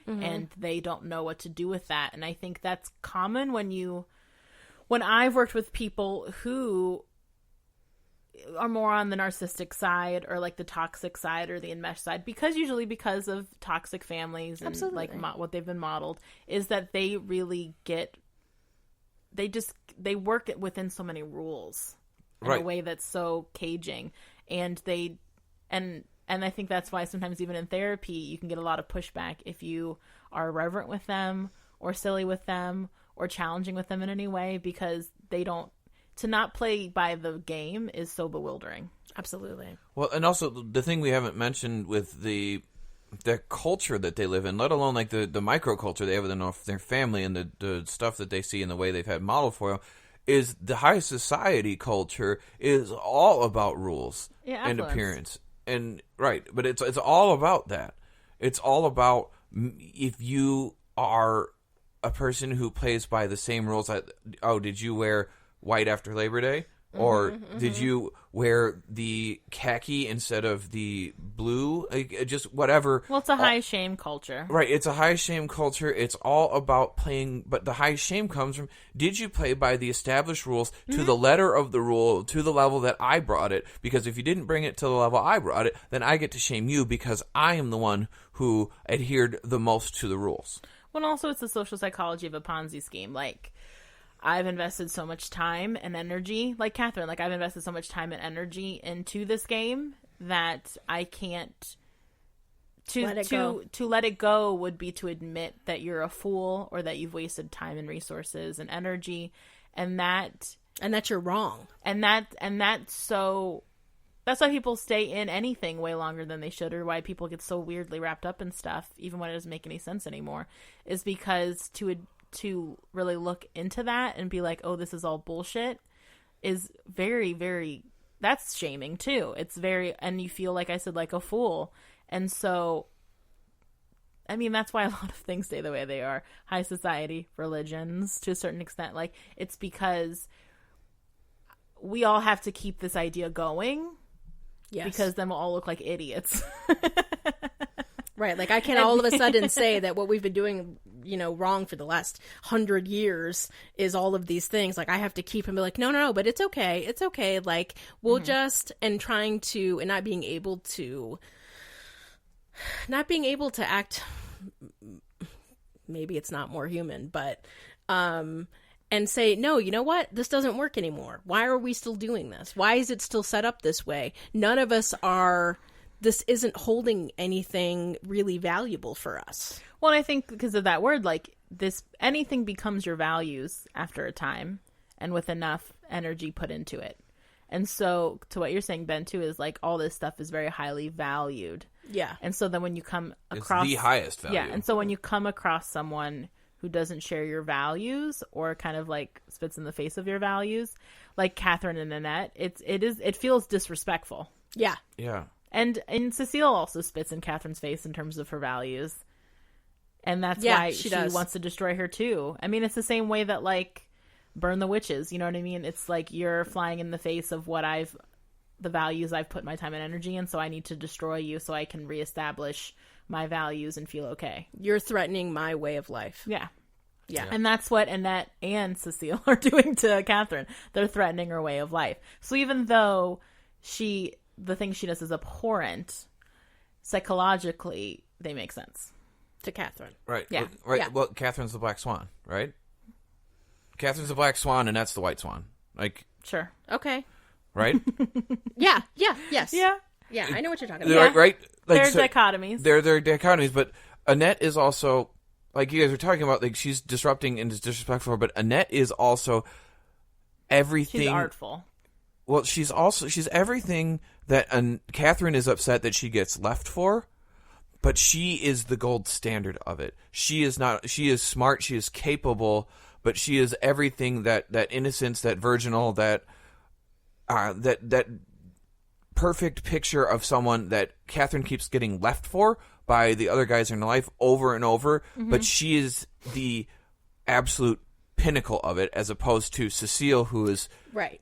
and they don't know what to do with that. And I think that's common when I've worked with people who are more on the narcissistic side, or like the toxic side, or the enmeshed side, because of toxic families and Absolutely. like what they've been modeled, is that they really they work it within so many rules in a way that's so caging, and I think that's why sometimes even in therapy you can get a lot of pushback if you are irreverent with them, or silly with them, or challenging with them in any way, because to not play by the game is so bewildering. Absolutely. Well, and also the thing we haven't mentioned with the culture that they live in, let alone like the microculture they have within their family and the stuff that they see and the way they've had modeled for them, is the high society culture is all about rules and appearance. And right, but it's all about that. It's all about if you are a person who plays by the same rules. Did you wear white after Labor Day? Or did you wear the khaki instead of the blue? Just whatever. Well, it's a high shame culture. Right, it's a high shame culture. It's all about playing, but the high shame comes from, did you play by the established rules to the letter of the rule, to the level that I brought it? Because if you didn't bring it to the level I brought it, then I get to shame you because I am the one who adhered the most to the rules. Well, also it's the social psychology of a Ponzi scheme. Like, I've invested so much time and energy, like Catherine, like I've invested so much time and energy into this game that I can't to let it go would be to admit that you're a fool or that you've wasted time and resources and energy and that you're wrong. So that's why people stay in anything way longer than they should, or why people get so weirdly wrapped up in stuff even when it doesn't make any sense anymore, is because to really look into that and be like, oh, this is all bullshit, is very, very, that's shaming too. It's very, and you feel, like I said, like a fool. And so, I mean, that's why a lot of things stay the way they are. High society, religions, to a certain extent. Like, it's because we all have to keep this idea going. Yes. Because then we'll all look like idiots. Right, like I can't all of a sudden say that what we've been doing, wrong for the last 100 years is all of these things. Like I have to keep and be like, no, but it's okay. Like we'll just, and trying to, and not being able to act, maybe it's not more human, but, and say, no, you know what? This doesn't work anymore. Why are we still doing this? Why is it still set up this way? None of us are... This isn't holding anything really valuable for us. Well, I think because of that word, like this, anything becomes your values after a time and with enough energy put into it. And so to what you're saying, Ben, too, is like all this stuff is very highly valued. Yeah. And so then when you come across... It's the highest value. Yeah. And so when you come across someone who doesn't share your values or kind of like spits in the face of your values, like Catherine and Annette, it feels disrespectful. Yeah. Yeah. And Cecile also spits in Catherine's face in terms of her values. And that's why she wants to destroy her too. I mean, it's the same way that, like, burn the witches, you know what I mean? It's like you're flying in the face of the values I've put my time and energy in, so I need to destroy you so I can reestablish my values and feel okay. You're threatening my way of life. Yeah. And that's what Annette and Cecile are doing to Catherine. They're threatening her way of life. So even though the thing she does is abhorrent, psychologically, they make sense. To Catherine. Right. Yeah. Right. Yeah. Well, Catherine's the black swan, right? Catherine's the black swan, and that's the white swan. Like... Sure. Okay. Right? Yeah. Yes. Yeah. Yeah, I know what you're talking about. Right? Like, There are dichotomies. There are dichotomies, but Annette is also... Like you guys were talking about, like she's disrupting and is disrespectful, but Annette is also everything... She's artful. Well, she's everything that Catherine is upset that she gets left for, but she is the gold standard of it. She is smart, she is capable, but she is everything that innocence, that virginal, that perfect picture of someone that Catherine keeps getting left for by the other guys in her life over and over, but she is the absolute pinnacle of it, as opposed to Cecile, who is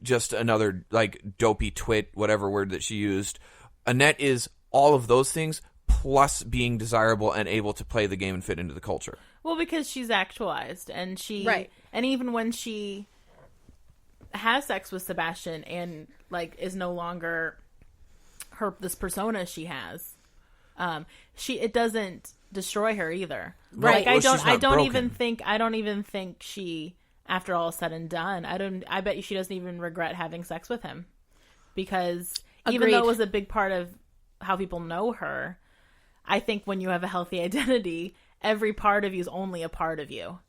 just another like dopey twit, whatever word that she used. Annette is all of those things plus being desirable and able to play the game and fit into the culture. Well, because she's actualized, and and even when she has sex with Sebastian and like is no longer this persona she has, it doesn't destroy her either. Right. Like, I don't even think she, after all is said and done, I bet you she doesn't even regret having sex with him, because even though it was a big part of how people know her, I think when you have a healthy identity, every part of you is only a part of you,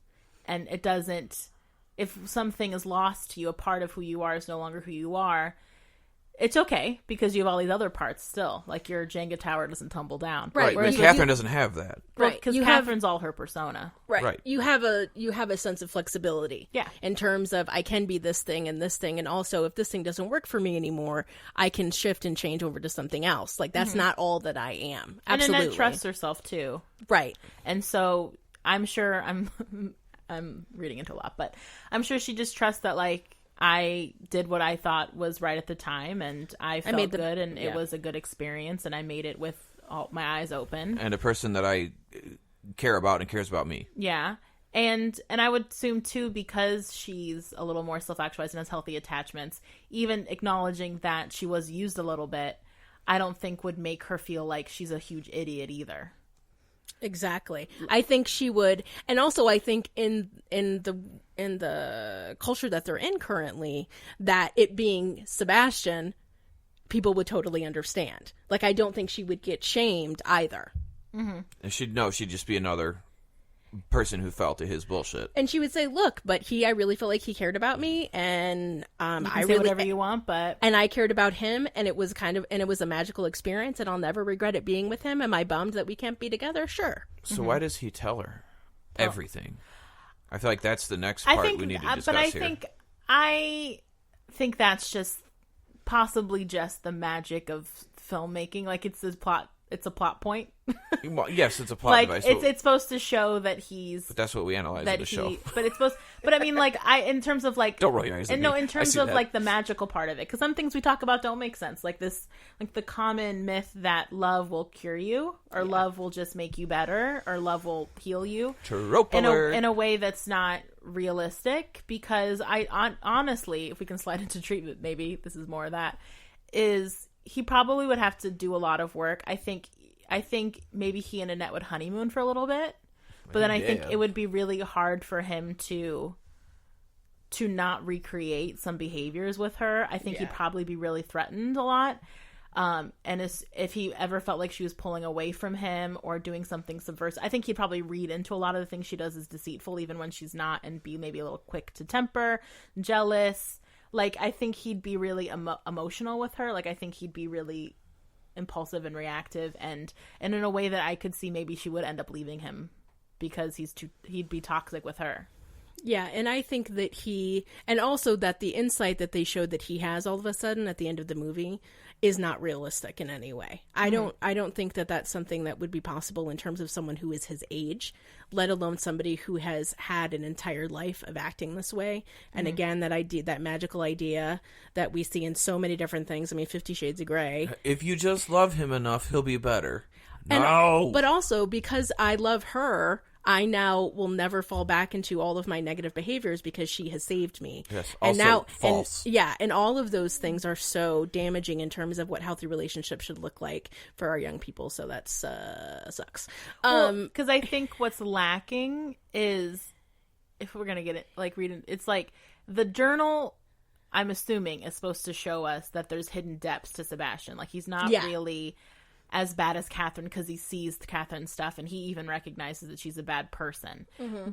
and it doesn't, if something is lost to you, a part of who you are is no longer who you are, it's okay because you have all these other parts still. Like your Jenga tower doesn't tumble down. Right. But Whereas Catherine doesn't have that. Right. Right. Because You have- Catherine's all her persona. Right. You have a sense of flexibility. Yeah. In terms of I can be this thing, and also if this thing doesn't work for me anymore, I can shift and change over to something else. Like that's not all that I am. And Absolutely. Annette trusts herself too. Right. And so I'm sure I'm reading into a lot, but I'm sure she just trusts that like I did what I thought was right at the time, and I felt made the- good, and yeah. it was a good experience, and I made it with all my eyes open. And a person that I care about and cares about me. Yeah. And I would assume too, because she's a little more self-actualized and has healthy attachments, even acknowledging that she was used a little bit, I don't think would make her feel like she's a huge idiot either. Exactly. I think she would, and also I think in the culture that they're in currently, that it being Sebastian, people would totally understand. Like I don't think she would get shamed either. And she'd just be another person who fell to his bullshit. And she would say, "Look, but I really felt like he cared about me, and You can I say really whatever you want, but and I cared about him, and it was a magical experience, and I'll never regret it being with him. Am I bummed that we can't be together? Sure." So why does he tell her everything? I feel like that's the next part we need to discuss but I here. I think that's just possibly just the magic of filmmaking. Like it's a plot point. Well, yes, it's a plot Like device. it's supposed to show that he's but that's what we analyze in that the he. show. But it's supposed. But I mean, like in terms of like. Don't roll your eyes at And me. no, in I terms see of that. like the magical part of it, because some things we talk about don't make sense. Like this, like the common myth that love will cure you, or love will just make you better, or love will heal you Trope in alert. a way that's not realistic. Because honestly, if we can slide into treatment, maybe this is more of that. Is he probably would have to do a lot of work. I think maybe he and Annette would honeymoon for a little bit, but then I think Yeah. it would be really hard for him to not recreate some behaviors with her. I think he'd probably be really threatened a lot. And if he ever felt like she was pulling away from him or doing something subversive, I think he'd probably read into a lot of the things she does as deceitful, even when she's not, and be maybe a little quick to temper, jealous. Like, I think he'd be really emotional with her. Like, I think he'd be really impulsive and reactive, and in a way that I could see maybe she would end up leaving him because he'd be toxic with her. Yeah, and I think that and also that the insight that they showed that he has all of a sudden at the end of the movie is not realistic in any way. I don't think that that's something that would be possible in terms of someone who is his age, let alone somebody who has had an entire life of acting this way. And again, that magical idea that we see in so many different things. I mean, 50 Shades of Grey. If you just love him enough, he'll be better. And- No! But also because I love her, I now will never fall back into all of my negative behaviors because she has saved me. Yes, and also false. And all of those things are so damaging in terms of what healthy relationships should look like for our young people. So that's sucks. Because I think what's lacking is, if we're gonna get it, like reading, it's like the journal. I'm assuming is supposed to show us that there's hidden depths to Sebastian. Like he's not really as bad as Catherine because he sees Catherine's stuff and he even recognizes that she's a bad person.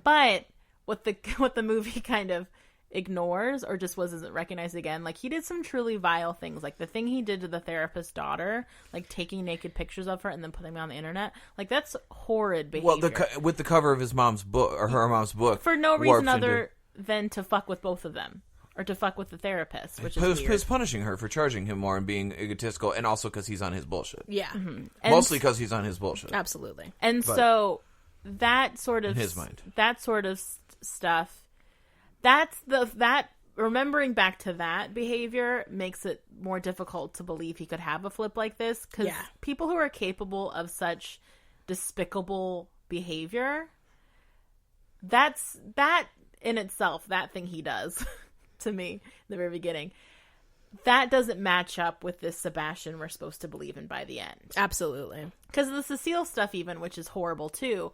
But what the movie kind of ignores or just wasn't recognized again, like he did some truly vile things, like the thing he did to the therapist's daughter, like taking naked pictures of her and then putting them on the internet. Like that's horrid behavior. Well, with the cover of his mom's book or her mom's book, for no reason warped other than to fuck with both of them. Or to fuck with the therapist, which is weird. He's punishing her for charging him more and being egotistical, and also because he's on his bullshit. Yeah, Mostly because he's on his bullshit. absolutely. And so that sort of in his mind, that sort of stuff, that remembering back to that behavior makes it more difficult to believe he could have a flip like this, because people who are capable of such despicable behavior, that in itself, that thing he does to me in the very beginning, that doesn't match up with this Sebastian we're supposed to believe in by the end. Absolutely. Because the Cecile stuff, even, which is horrible too,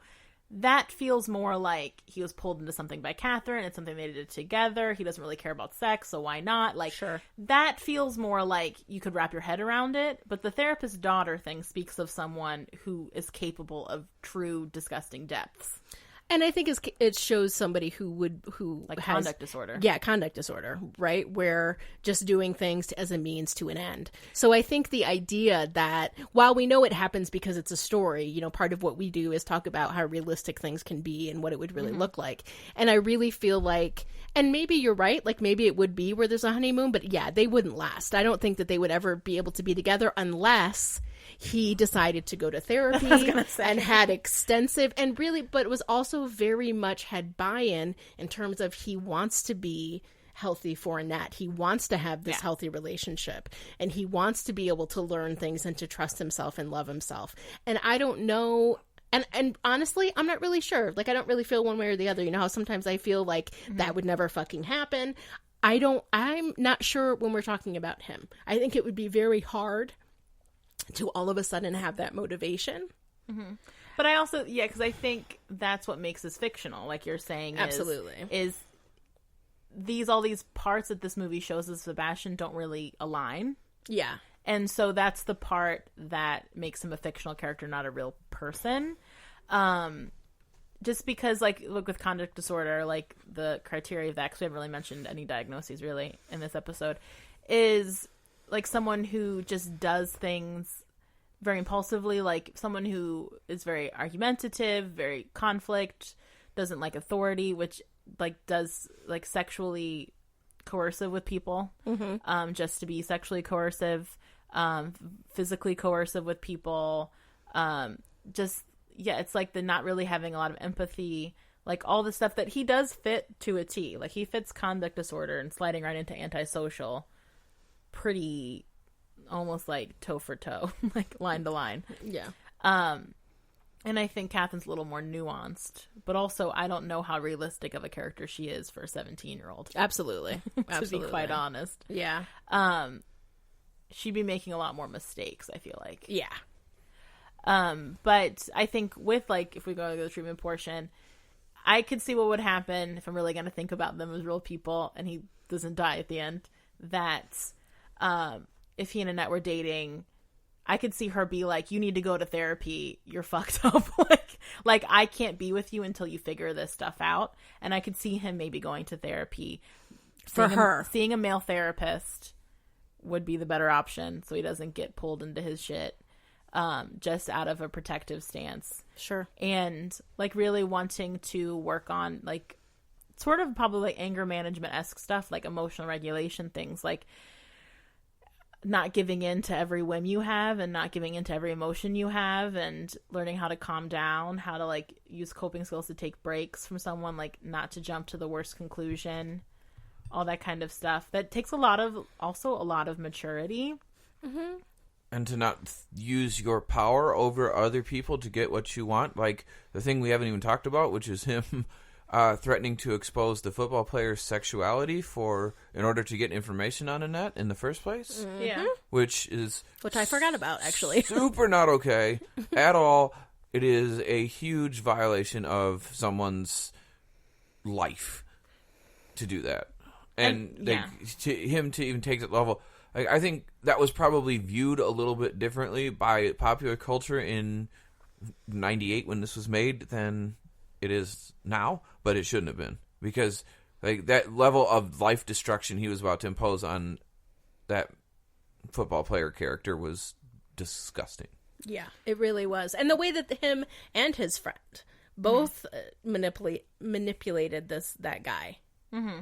that feels more like he was pulled into something by Catherine. It's something they did together. He doesn't really care about sex, so why not? Like, sure. That feels more like you could wrap your head around it. But the therapist's daughter thing speaks of someone who is capable of true disgusting depths. And I think it shows somebody who Like has conduct disorder. Yeah, conduct disorder, right? Where just doing things as a means to an end. So I think the idea that while we know it happens because it's a story, you know, part of what we do is talk about how realistic things can be and what it would really look like. And I really feel like, and maybe you're right, like maybe it would be where there's a honeymoon, but yeah, they wouldn't last. I don't think that they would ever be able to be together unless he decided to go to therapy and had extensive and really, but was also very much had buy-in in terms of he wants to be healthy for Annette. He wants to have this healthy relationship, and he wants to be able to learn things and to trust himself and love himself. And I don't know. And honestly, I'm not really sure. Like, I don't really feel one way or the other. You know how sometimes I feel like that would never fucking happen. I'm not sure when we're talking about him. I think it would be very hard to all of a sudden have that motivation. Mm-hmm. But I also, because I think that's what makes this fictional, like you're saying. Absolutely. Is all these parts that this movie shows of Sebastian don't really align. Yeah. And so that's the part that makes him a fictional character, not a real person. Just because, like, look, with conduct disorder, like, the criteria of that, because we haven't really mentioned any diagnoses, really, in this episode, is, like, someone who just does things very impulsively, like, someone who is very argumentative, very conflict, doesn't like authority, which, like, does, like, sexually coercive with people, just to be sexually coercive, physically coercive with people, it's like the not really having a lot of empathy, like all the stuff that he does fit to a T. Like, he fits conduct disorder and sliding right into antisocial pretty almost like toe for toe, like line to line. Yeah. And I think Catherine's a little more nuanced, but also I don't know how realistic of a character she is for a 17-year-old. Absolutely. To be quite honest. Yeah. She'd be making a lot more mistakes, I feel like. Yeah. But I think with, like, if we go to the treatment portion, I could see what would happen if I'm really going to think about them as real people and he doesn't die at the end, that if he and Annette were dating, I could see her be like, you need to go to therapy, you're fucked up. like I can't be with you until you figure this stuff out. And I could see him maybe going to therapy for her. Seeing a male therapist would be the better option, so he doesn't get pulled into his shit, just out of a protective stance. Sure. And, like, really wanting to work on, like, sort of probably like anger management-esque stuff, like emotional regulation things, like not giving in to every whim you have and not giving in to every emotion you have, and learning how to calm down, how to, like, use coping skills to take breaks from someone, like not to jump to the worst conclusion, all that kind of stuff. That takes a lot of maturity. Mm-hmm. And to not use your power over other people to get what you want. Like the thing we haven't even talked about, which is him threatening to expose the football player's sexuality in order to get information on Annette in the first place. Mm-hmm. Yeah. Which I forgot about, actually. Super not okay at all. It is a huge violation of someone's life to do that. And him to even take that level, I think that was probably viewed a little bit differently by popular culture in 98 when this was made than it is now, but it shouldn't have been, because like that level of life destruction he was about to impose on that football player character was disgusting. Yeah, it really was. And the way that him and his friend both manipulated that guy. Mm-hmm.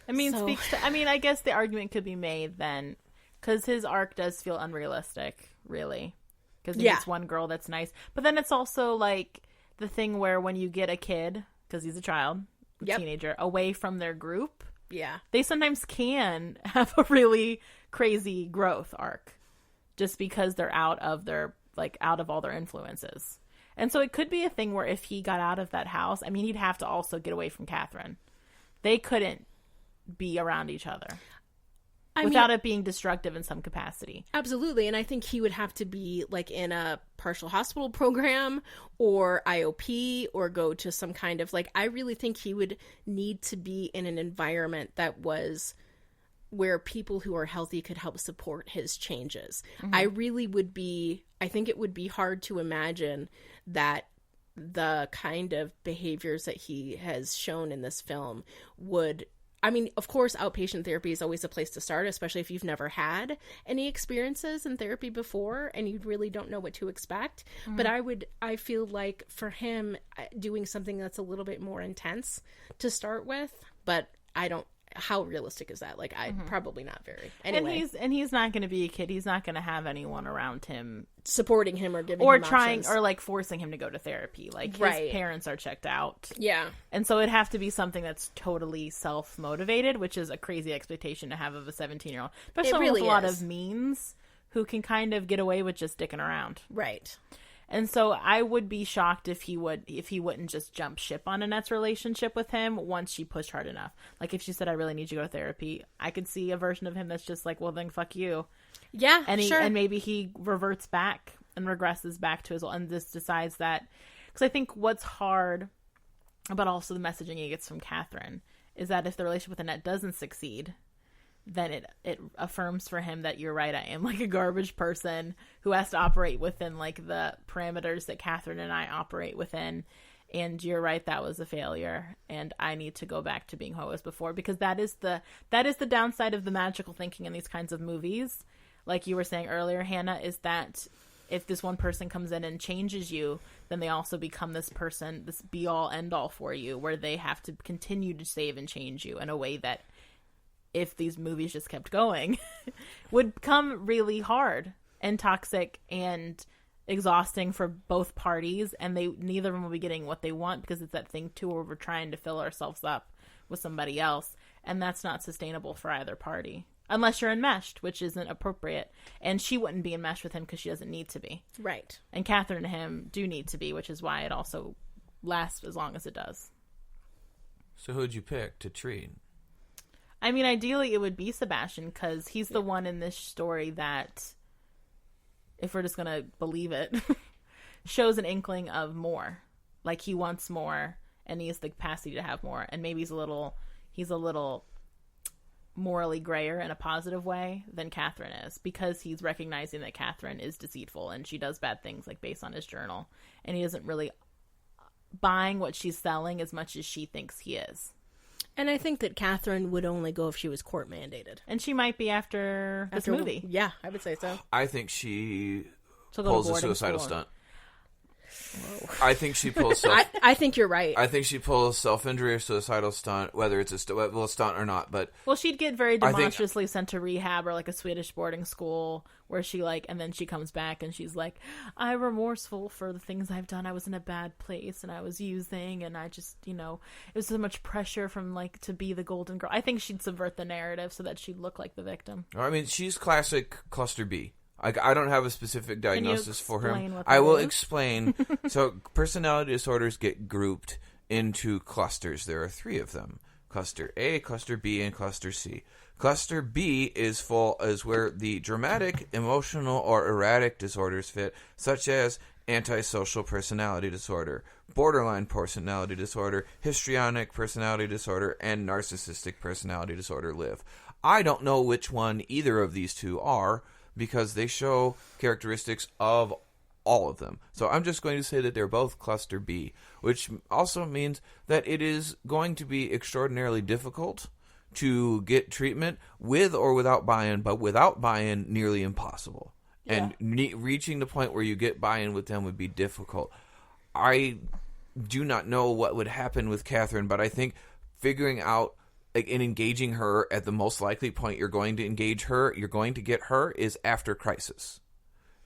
I mean, I guess the argument could be made then, because his arc does feel unrealistic, really. Because he gets one girl that's nice. But then it's also, like, the thing where when you get a kid, because he's a child, teenager, away from their group, they sometimes can have a really crazy growth arc, just because they're out of all their influences. And so it could be a thing where if he got out of that house, I mean, he'd have to also get away from Catherine. They couldn't be around each other without it being destructive in some capacity. Absolutely. And I think he would have to be like in a partial hospital program or IOP, or go to some kind of, like, I really think he would need to be in an environment that was where people who are healthy could help support his changes. Mm-hmm. I think it would be hard to imagine that the kind of behaviors that he has shown in this film would, I mean, of course, outpatient therapy is always a place to start, especially if you've never had any experiences in therapy before and you really don't know what to expect. But I feel like for him, doing something that's a little bit more intense to start with, but how realistic is that? Like, probably not very. Anyway. And he's not going to be a kid. He's not going to have anyone around him supporting him or giving or him trying options. Or like forcing him to go to therapy. Like, his parents are checked out. Yeah. And so it'd have to be something that's totally self-motivated, which is a crazy expectation to have of a 17-year-old. Especially with a lot of means who can kind of get away with just dicking around. Right. And so I would be shocked if he wouldn't just jump ship on Annette's relationship with him once she pushed hard enough. Like, if she said, I really need you to go to therapy, I could see a version of him that's just like, well, then fuck you. Yeah, and sure. And maybe he reverts back and regresses back to his old, and just decides that, because I think what's hard about also the messaging he gets from Catherine is that if the relationship with Annette doesn't succeed, then it affirms for him that you're right, I am like a garbage person who has to operate within like the parameters that Catherine and I operate within, and you're right, that was a failure, and I need to go back to being who I was before, because that is the downside of the magical thinking in these kinds of movies, like you were saying earlier, Hannah, is that if this one person comes in and changes you, then they also become this person, this be-all, end-all for you, where they have to continue to save and change you in a way that, if these movies just kept going, would become really hard and toxic and exhausting for both parties, and neither of them will be getting what they want, because it's that thing too where we're trying to fill ourselves up with somebody else, and that's not sustainable for either party unless you're enmeshed, which isn't appropriate. And she wouldn't be enmeshed with him because she doesn't need to be. Right. And Catherine and him do need to be, which is why it also lasts as long as it does. So who'd you pick to treat? I mean, ideally it would be Sebastian, because he's the one in this story that, if we're just going to believe it, shows an inkling of more. Like, he wants more, and he has the capacity to have more. And maybe he's a little morally grayer in a positive way than Catherine is, because he's recognizing that Catherine is deceitful and she does bad things, like based on his journal. And he isn't really buying what she's selling as much as she thinks he is. And I think that Catherine would only go if she was court mandated. And she might be after this movie. Yeah, I would say so. I think she pulls a suicidal stunt. Whoa. I think she pulls I think you're right. I think she pulls self-injury or suicidal stunt, whether it's a stunt or not. But well, she'd get very demonstratively sent to rehab or like a Swedish boarding school where she and then she comes back and she's like, I'm remorseful for the things I've done. I was in a bad place and I was using, and I just, it was so much pressure from to be the golden girl. I think she'd subvert the narrative so that she'd look like the victim. I mean, she's classic cluster B. I don't have a specific diagnosis for him. I will explain. So personality disorders get grouped into clusters. There are 3 of them. Cluster A, Cluster B, and Cluster C. Cluster B is where the dramatic, emotional, or erratic disorders fit, such as antisocial personality disorder, borderline personality disorder, histrionic personality disorder, and narcissistic personality disorder live. I don't know which one either of these 2 are, because they show characteristics of all of them. So I'm just going to say that they're both cluster B, which also means that it is going to be extraordinarily difficult to get treatment with or without buy-in, but without buy-in, nearly impossible. Yeah. And reaching the point where you get buy-in with them would be difficult. I do not know what would happen with Catherine, but I think figuring out in engaging her at the most likely point you're going to get her is after crisis.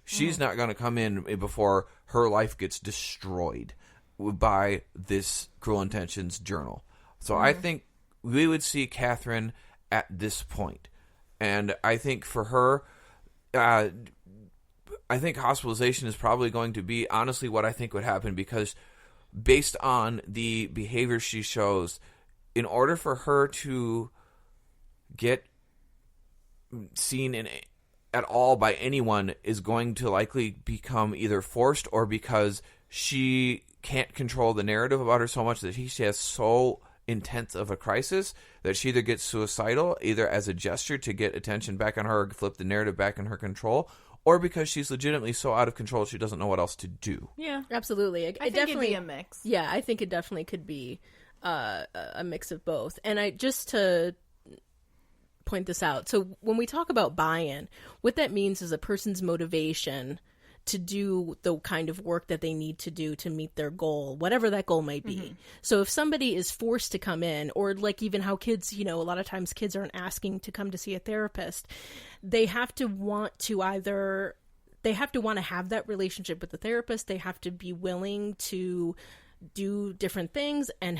She's not going to come in before her life gets destroyed by this Cruel Intentions journal. So I think we would see Catherine at this point. And I think for her, I think hospitalization is probably going to be honestly what I think would happen, because based on the behavior she shows, in order for her to get seen at all by anyone is going to likely become either forced or because she can't control the narrative about her so much that she has so intense of a crisis that she either gets suicidal, either as a gesture to get attention back on her or flip the narrative back in her control, or because she's legitimately so out of control she doesn't know what else to do. Yeah. Absolutely. I think it'd be a mix. Yeah, I think it definitely could be a mix of both. And just to point this out, so when we talk about buy-in, what that means is a person's motivation to do the kind of work that they need to do to meet their goal, whatever that goal might be. Mm-hmm. So if somebody is forced to come in, or like even how kids, a lot of times kids aren't asking to come to see a therapist, they have to want to have that relationship with the therapist. They have to be willing to do different things and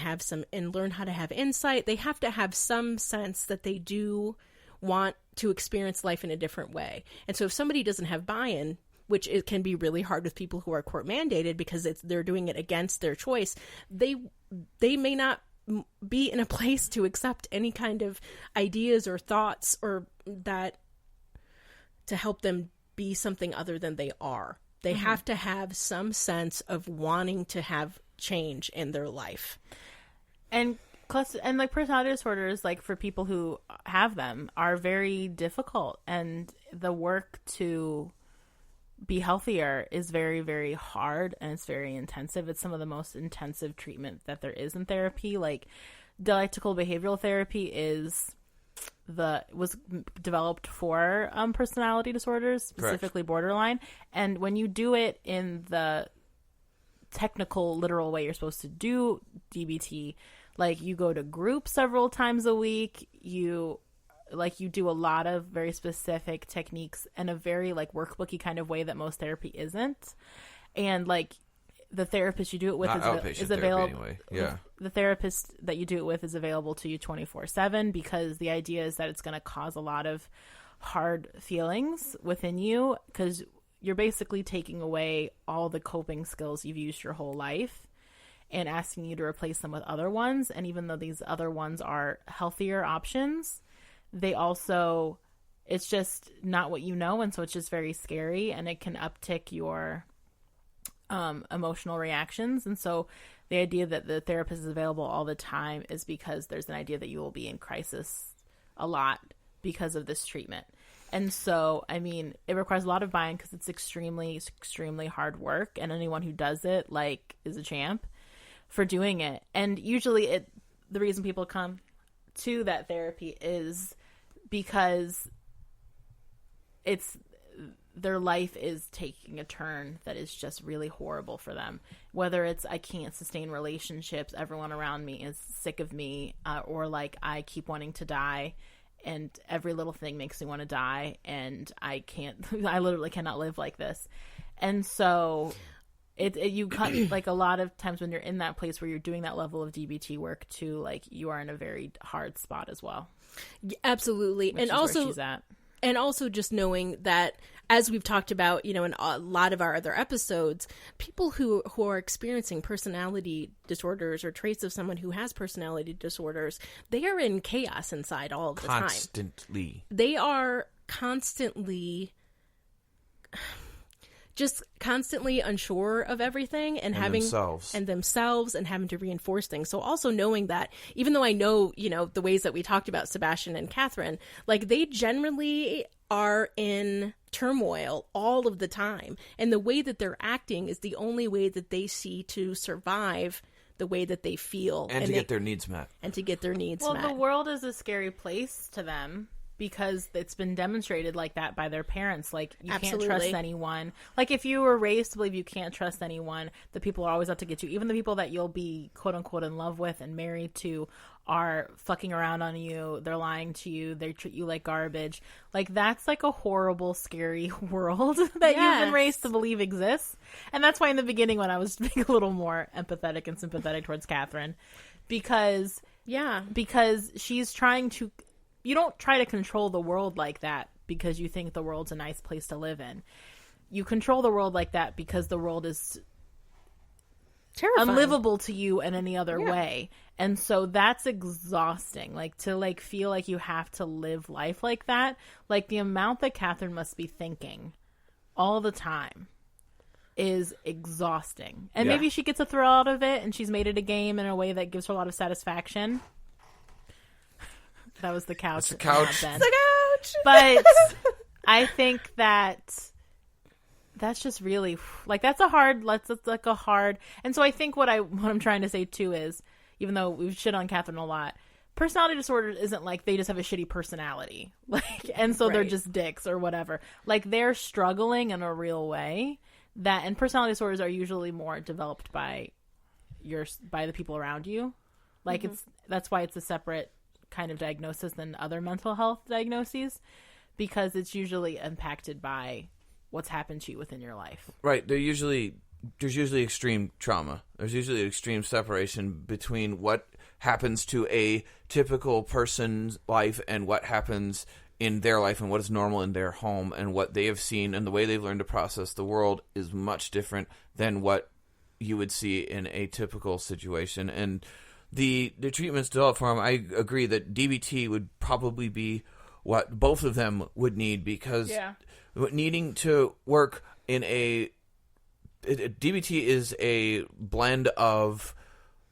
learn how to have insight. They have to have some sense that they do want to experience life in a different way. And so if somebody doesn't have buy-in, which it can be really hard with people who are court mandated because they're doing it against their choice, they may not be in a place to accept any kind of ideas or thoughts or that to help them be something other than they are. They mm-hmm. have to have some sense of wanting to have change in their life. And like personality disorders, like for people who have them, are very difficult, and the work to be healthier is very, very hard, and it's very intensive. It's some of the most intensive treatment that there is in therapy. Like dialectical behavioral therapy was developed for personality disorders, specifically borderline. And when you do it in the technical, literal way you're supposed to do DBT, like you go to group several times a week, you do a lot of very specific techniques in a very like workbooky kind of way that most therapy isn't. And like the therapist you do it with is available. Anyway. Yeah. The therapist that you do it with is available to you 24/7, because the idea is that it's going to cause a lot of hard feelings within you, because you're basically taking away all the coping skills you've used your whole life and asking you to replace them with other ones. And even though these other ones are healthier options, it's just not what you know, and so it's just very scary, and it can uptick your emotional reactions. And so the idea that the therapist is available all the time is because there's an idea that you will be in crisis a lot because of this treatment. And so, I mean, it requires a lot of buy-in because it's extremely, extremely hard work, and anyone who does it, like, is a champ for doing it. And usually the reason people come to that therapy is because their life is taking a turn that is just really horrible for them. Whether it's, I can't sustain relationships, everyone around me is sick of me, or like I keep wanting to die, and every little thing makes me want to die, and I literally cannot live like this. And so you like a lot of times when you're in that place where you're doing that level of DBT work too, like you are in a very hard spot as well. Absolutely. And also, where she's at. And also just knowing that, as we've talked about, in a lot of our other episodes, people who are experiencing personality disorders or traits of someone who has personality disorders, they are in chaos inside all of the time. Constantly. They are constantly unsure of everything and having themselves and having to reinforce things. So also knowing that, even though I know, the ways that we talked about Sebastian and Catherine, like they generally are in turmoil all of the time. And the way that they're acting is the only way that they see to survive the way that they feel. And to get their needs met. Well, the world is a scary place to them, because it's been demonstrated like that by their parents. Like, you Absolutely. Can't trust anyone. Like, if you were raised to believe you can't trust anyone, the people are always out to get you. Even the people that you'll be, quote unquote, in love with and married to are fucking around on you. They're lying to you. They treat you like garbage. Like, that's like a horrible, scary world that you've been raised to believe exists. And that's why in the beginning, when I was being a little more empathetic and sympathetic towards Catherine, because she's trying to... You don't try to control the world like that because you think the world's a nice place to live in. You control the world like that because the world is terrifying, unlivable to you in any other way. And so that's exhausting. Like, to like feel like you have to live life like that. Like, the amount that Catherine must be thinking all the time is exhausting. And maybe she gets a thrill out of it, and she's made it a game in a way that gives her a lot of satisfaction. That was the couch. It's the couch. It's the couch. But I think that that's just really like that's like a hard. And so I think what I'm trying to say too is, even though we've shit on Catherine a lot, personality disorder isn't like they just have a shitty personality, like, and so they're just dicks or whatever. Like, they're struggling in a real way. And personality disorders are usually more developed by the people around you. Like, that's why it's a separate kind of diagnosis than other mental health diagnoses, because it's usually impacted by what's happened to you within your life. Right. There's usually extreme trauma. There's usually extreme separation between what happens to a typical person's life and what happens in their life and what is normal in their home, and what they have seen and the way they've learned to process the world is much different than what you would see in a typical situation. And the treatments developed for them, I agree that DBT would probably be what both of them would need, because needing to work in DBT is a blend of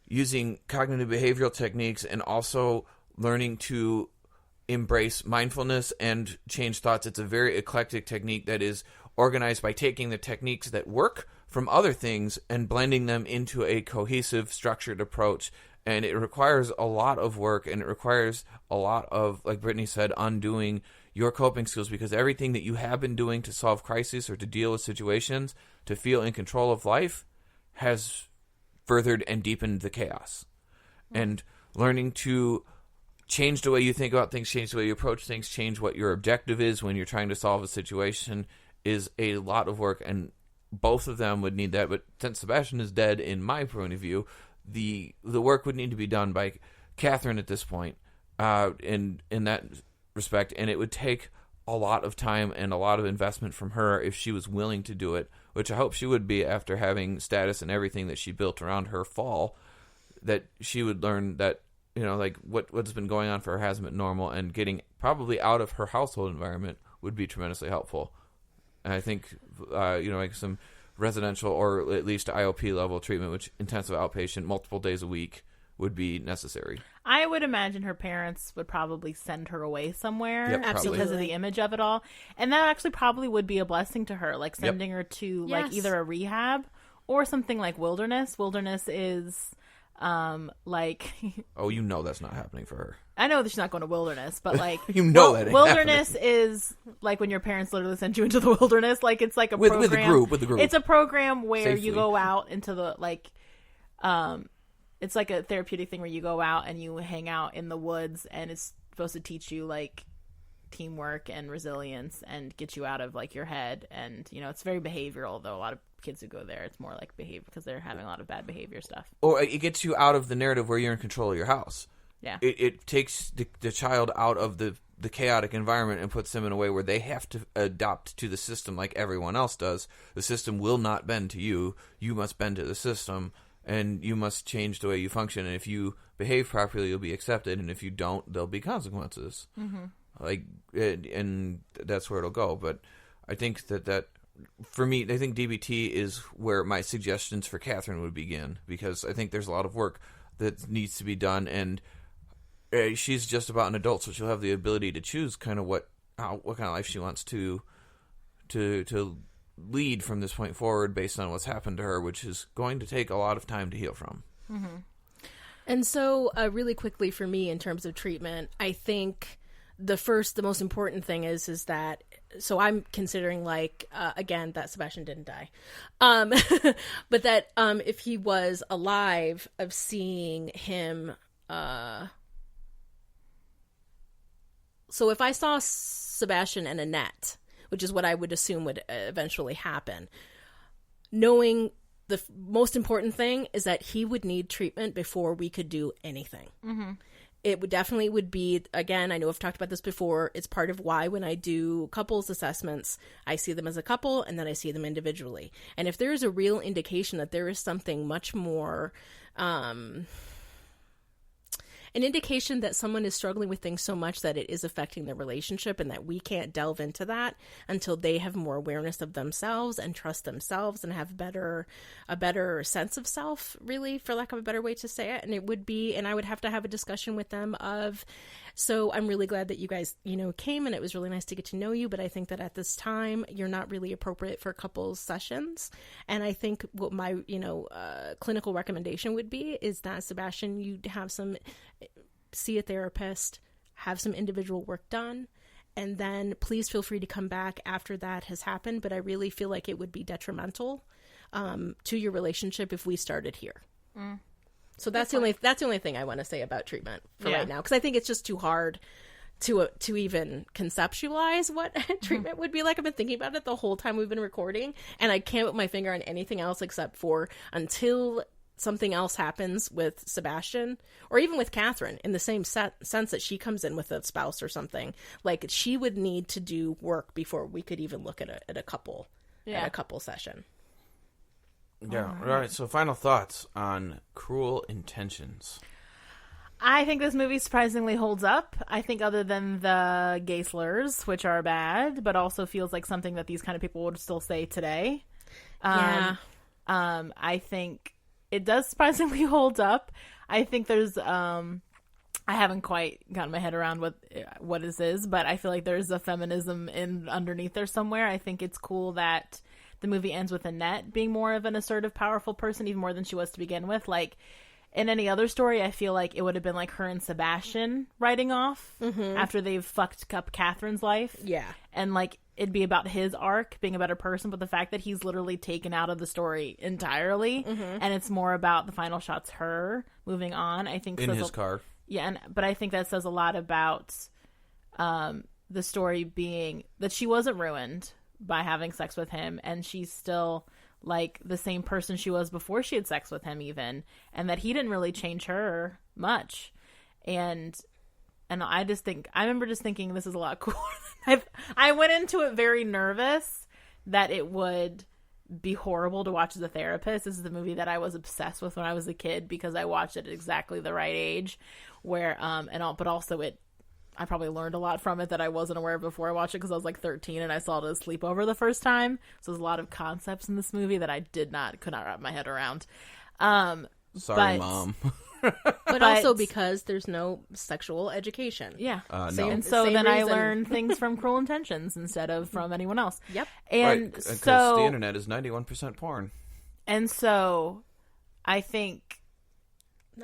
using cognitive behavioral techniques and also learning to embrace mindfulness and change thoughts. It's a very eclectic technique that is organized by taking the techniques that work from other things and blending them into a cohesive, structured approach. And it requires a lot of work, and it requires a lot of, like Brittany said, undoing your coping skills, because everything that you have been doing to solve crises or to deal with situations, to feel in control of life, has furthered and deepened the chaos. And learning to change the way you think about things, change the way you approach things, change what your objective is when you're trying to solve a situation is a lot of work, and both of them would need that. But since Sebastian is dead, in my point of view, the work would need to be done by Catherine at this point, in that respect, and it would take a lot of time and a lot of investment from her if she was willing to do it, which I hope she would be after having status and everything that she built around her fall, that she would learn that, you know, like what's been going on for her hasn't been normal, and getting probably out of her household environment would be tremendously helpful. And I think, like some residential or at least IOP level treatment, which intensive outpatient, multiple days a week, would be necessary. I would imagine her parents would probably send her away somewhere because of the image of it all. And that actually probably would be a blessing to her, like sending her to like either a rehab or something like Wilderness. Wilderness is like oh, you know that's not happening for her. I know that she's not going to Wilderness, but like you know that ain't Wilderness happening. Is like when your parents literally send you into the wilderness. Like it's like a program with the group. It's a program where Safely. you go out into the it's like a therapeutic thing where you go out and you hang out in the woods, and it's supposed to teach you like teamwork and resilience and get you out of like your head. And you know, it's very behavioral, though a lot of kids who go there, it's more like behavior because they're having a lot of bad behavior stuff. Or it gets you out of the narrative where you're in control of your house. Yeah, it takes the child out of the chaotic environment and puts them in a way where they have to adopt to the system like everyone else does. The system will not bend to you. You must bend to the system, and you must change the way you function. And if you behave properly, you'll be accepted, and if you don't, there'll be consequences. Mm-hmm. And that's where it'll go. But I think that for me, I think DBT is where my suggestions for Catherine would begin, because I think there's a lot of work that needs to be done, and she's just about an adult, so she'll have the ability to choose kind of what kind of life she wants to lead from this point forward based on what's happened to her, which is going to take a lot of time to heal from. Mm-hmm. And so really quickly for me in terms of treatment, I think the most important thing is that, so I'm considering like, again, that Sebastian didn't die. But that if he was alive, of seeing him, so if I saw Sebastian and Annette, which is what I would assume would eventually happen, knowing the most important thing is that he would need treatment before we could do anything. Mm-hmm. It would definitely be, again, I know I've talked about this before, it's part of why when I do couples assessments, I see them as a couple and then I see them individually. And if there is a real indication that there is something much more an indication that someone is struggling with things so much that it is affecting their relationship, and that we can't delve into that until they have more awareness of themselves and trust themselves and have a better sense of self, really, for lack of a better way to say it. And I would have to have a discussion with them of, so I'm really glad that you guys, came, and it was really nice to get to know you, but I think that at this time you're not really appropriate for couples sessions. And I think what my, clinical recommendation would be is that, Sebastian, you see a therapist, have some individual work done, and then please feel free to come back after that has happened. But I really feel like it would be detrimental to your relationship if we started here. So that's the only thing I want to say about treatment for right now, because I think it's just too hard to even conceptualize what treatment would be like. I've been thinking about it the whole time we've been recording, and I can't put my finger on anything else except for until something else happens with Sebastian, or even with Catherine, in the same sense that she comes in with a spouse or something. Like, she would need to do work before we could even look at a couple session. Yeah. All right. So, final thoughts on Cruel Intentions. I think this movie surprisingly holds up. I think, other than the gay slurs, which are bad, but also feels like something that these kind of people would still say today. I think it does surprisingly hold up. I think there's I haven't quite gotten my head around what this is, but I feel like there's a feminism underneath there somewhere. I think it's cool that the movie ends with Annette being more of an assertive, powerful person, even more than she was to begin with. Like, in any other story, I feel like it would have been like her and Sebastian riding off after they've fucked up Catherine's life. Yeah. And like, it'd be about his arc, being a better person, but the fact that he's literally taken out of the story entirely, and it's more about the final shot's her moving on, I think. In his car. Yeah, but I think that says a lot about the story being that she wasn't ruined by having sex with him, and she's still like the same person she was before she had sex with him, even, and that he didn't really change her much. And I remember just thinking, this is a lot cooler. I went into it very nervous that it would be horrible to watch as a therapist. This is the movie that I was obsessed with when I was a kid, because I watched it at exactly the right age, where but also I probably learned a lot from it that I wasn't aware of before I watched it, because I was like 13 and I saw it as a sleepover the first time. So there's a lot of concepts in this movie that I could not wrap my head around. Sorry, Mom. But also because there's no sexual education. Yeah. No. And so then I learned things from Cruel Intentions instead of from anyone else. Yep. And because so the internet is 91% porn. And so I think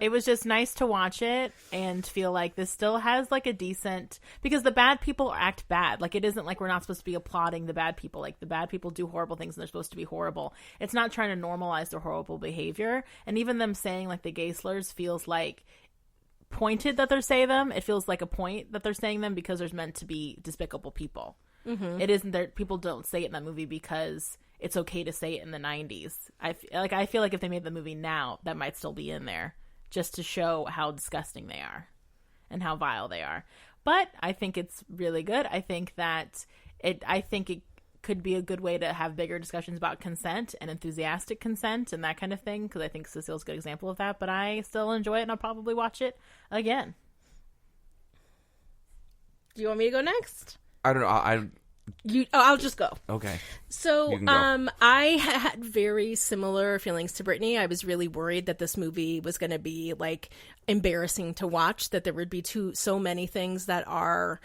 it was just nice to watch it and feel like this still has like a decent, because the bad people act bad. Like, it isn't like we're not supposed to be applauding the bad people. Like, the bad people do horrible things and they're supposed to be horrible. It's not trying to normalize their horrible behavior. And even them saying like the gay slurs feels like pointed that they're saying them. It feels like a point that they're saying them because there's meant to be despicable people. It isn't that people don't say it in that movie because it's okay to say it in the 90s. I feel like if they made the movie now, that might still be in there, just to show how disgusting they are and how vile they are. But I think it's really good. I think it could be a good way to have bigger discussions about consent and enthusiastic consent and that kind of thing, because I think Cecile's a good example of that. But I still enjoy it, and I'll probably watch it again. Do you want me to go next? I don't know. I'll just go. Okay. So, I had very similar feelings to Brittany. I was really worried that this movie was going to be like embarrassing to watch, that there would be so many things that are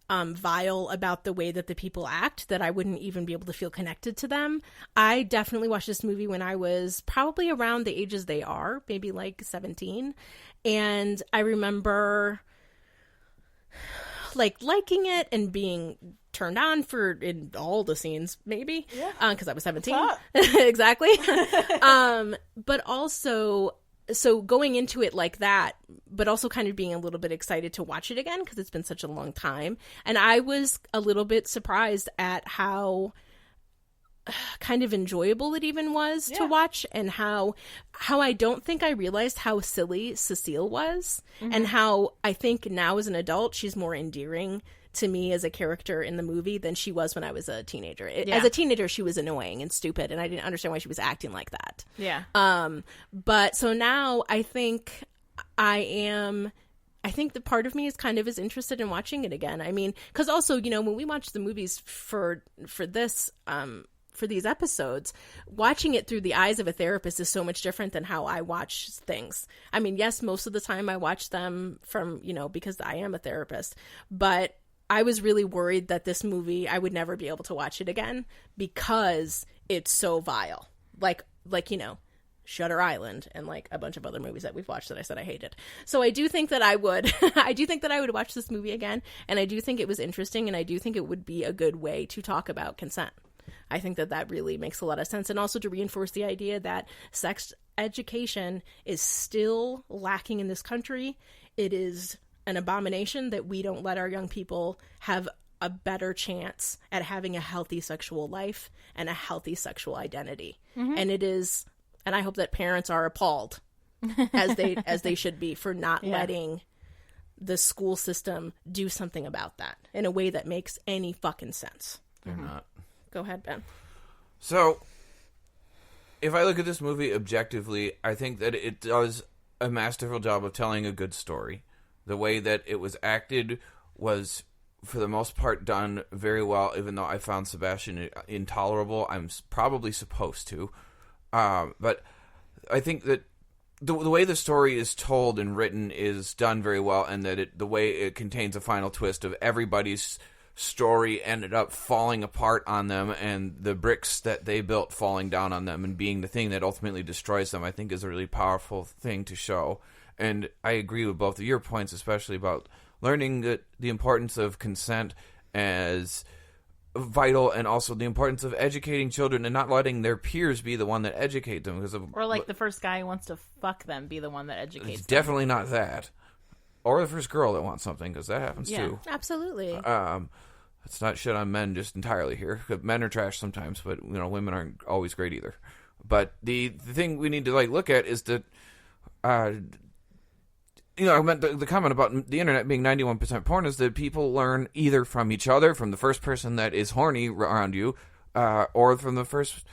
vile about the way that the people act, that I wouldn't even be able to feel connected to them. I definitely watched this movie when I was probably around the ages they are, maybe like 17. And I remember like liking it and being turned on in all the scenes, maybe, because I was 17. Exactly. But also, so going into it like that, but also kind of being a little bit excited to watch it again because it's been such a long time. And I was a little bit surprised at how kind of enjoyable it even was to watch, and how I don't think I realized how silly Cecile was, and how I think now as an adult she's more endearing to me as a character in the movie than she was when I was a teenager. As a teenager, she was annoying and stupid, and I didn't understand why she was acting like that. Yeah. But so now I think I am I think the part of me is kind of as interested in watching it again. I mean, because also, you know, when we watch the movies for this, for these episodes, watching it through the eyes of a therapist is so much different than how I watch things. I mean, yes, most of the time I watch them from, you know, because I am a therapist, but I was really worried that this movie, I would never be able to watch it again because it's so vile. Like, you know, Shutter Island and like a bunch of other movies that we've watched that I said I hated. So I do think that I would, I do think that I would watch this movie again. And I do think it was interesting. And I do think it would be a good way to talk about consent. I think that that really makes a lot of sense. And also to reinforce the idea that sex education is still lacking in this country. It is an abomination that we don't let our young people have a better chance at having a healthy sexual life and a healthy sexual identity. Mm-hmm. And it is, and I hope that parents are appalled as they should be for not letting the school system do something about that in a way that makes any fucking sense. They're not. Go ahead, Ben. So, if I look at this movie objectively, I think that it does a masterful job of telling a good story. The way that it was acted was, for the most part, done very well, even though I found Sebastian intolerable. I'm probably supposed to. But I think that the way the story is told and written is done very well, and that the way it contains a final twist of everybody's story ended up falling apart on them, and the bricks that they built falling down on them and being the thing that ultimately destroys them, I think is a really powerful thing to show. And I agree with both of your points, especially about learning the importance of consent as vital, and also the importance of educating children and not letting their peers be the one that educate them. Or like the first guy who wants to fuck them be the one that educates them. Definitely not that. Or the first girl that wants something, because that happens too. Absolutely. It's not shit on men just entirely here. Men are trash sometimes, but you know, women aren't always great either. But the thing we need to like look at is that, you know, I meant the comment about the internet being 91% porn is that people learn either from each other, from the first person that is horny around you, or from the first,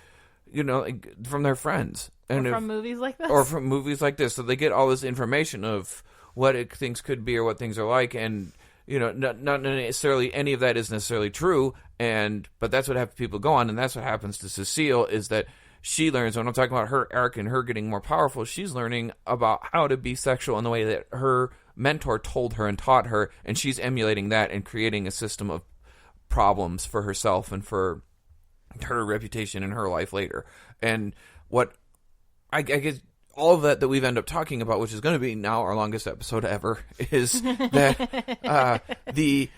you know, from their friends. And from movies like this? Or from movies like this. So they get all this information of what things could be or what things are like, and you know, not necessarily any of that is necessarily true, but that's what people go on, and that's what happens to Cecile, is that she learns, when I'm talking about her arc and her getting more powerful, she's learning about how to be sexual in the way that her mentor told her and taught her, and she's emulating that and creating a system of problems for herself and for her reputation in her life later. And what I guess all of that we've ended up talking about, which is going to be now our longest episode ever, is that the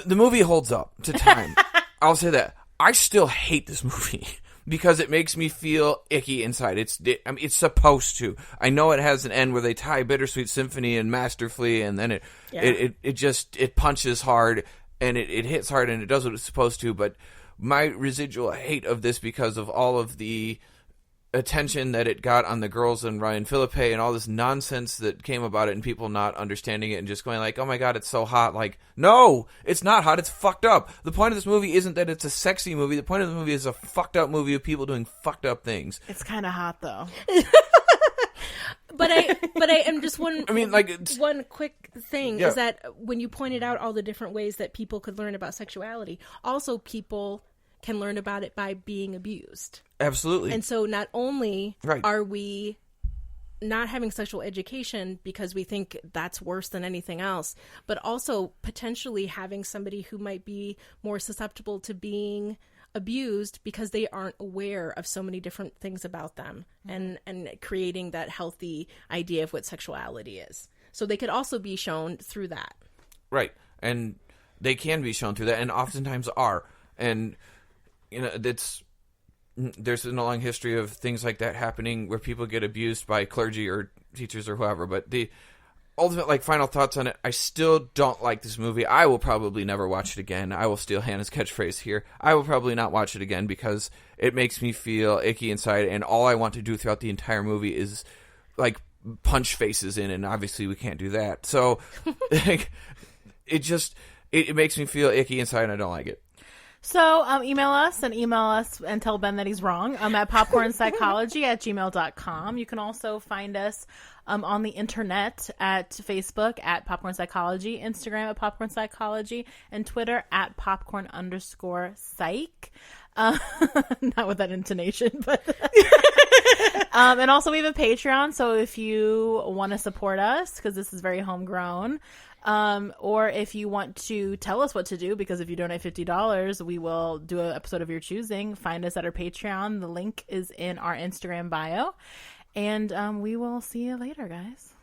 movie holds up to time. I'll say that. I still hate this movie because it makes me feel icky inside. It's supposed to. I know it has an end where they tie Bittersweet Symphony and masterfully, and then it punches hard and it hits hard and it does what it's supposed to. But my residual hate of this, because of all of the attention that it got on the girls and Ryan Philippe and all this nonsense that came about it, and people not understanding it and just going like, oh my god, it's so hot. Like, no, it's not hot, it's fucked up. The point of this movie isn't that it's a sexy movie. The point of the movie is a fucked up movie of people doing fucked up things. It's kind of hot though. But I am just one. I mean, like, one quick thing is that when you pointed out all the different ways that people could learn about sexuality, also people can learn about it by being abused. Absolutely. And so not only are we not having sexual education because we think that's worse than anything else, but also potentially having somebody who might be more susceptible to being abused because they aren't aware of so many different things about them, and creating that healthy idea of what sexuality is. So they could also be shown through that. Right. And they can be shown through that, and oftentimes are. And you know, there's been a long history of things like that happening where people get abused by clergy or teachers or whoever. But the ultimate, like, final thoughts on it, I still don't like this movie. I will probably never watch it again. I will steal Hannah's catchphrase here. I will probably not watch it again because it makes me feel icky inside, and all I want to do throughout the entire movie is, like, punch faces in, and obviously we can't do that. So, like, it makes me feel icky inside, and I don't like it. So email us and tell Ben that he's wrong at popcornpsychology@gmail.com. You can also find us on the internet at Facebook at Popcorn Psychology, Instagram at Popcorn Psychology, and Twitter at popcorn_psych. Not with that intonation, but and also we have a Patreon, so if you want to support us, because this is very homegrown, or if you want to tell us what to do, because if you donate $50, we will do an episode of your choosing, find us at our Patreon. The link is in our Instagram bio, and we will see you later, guys.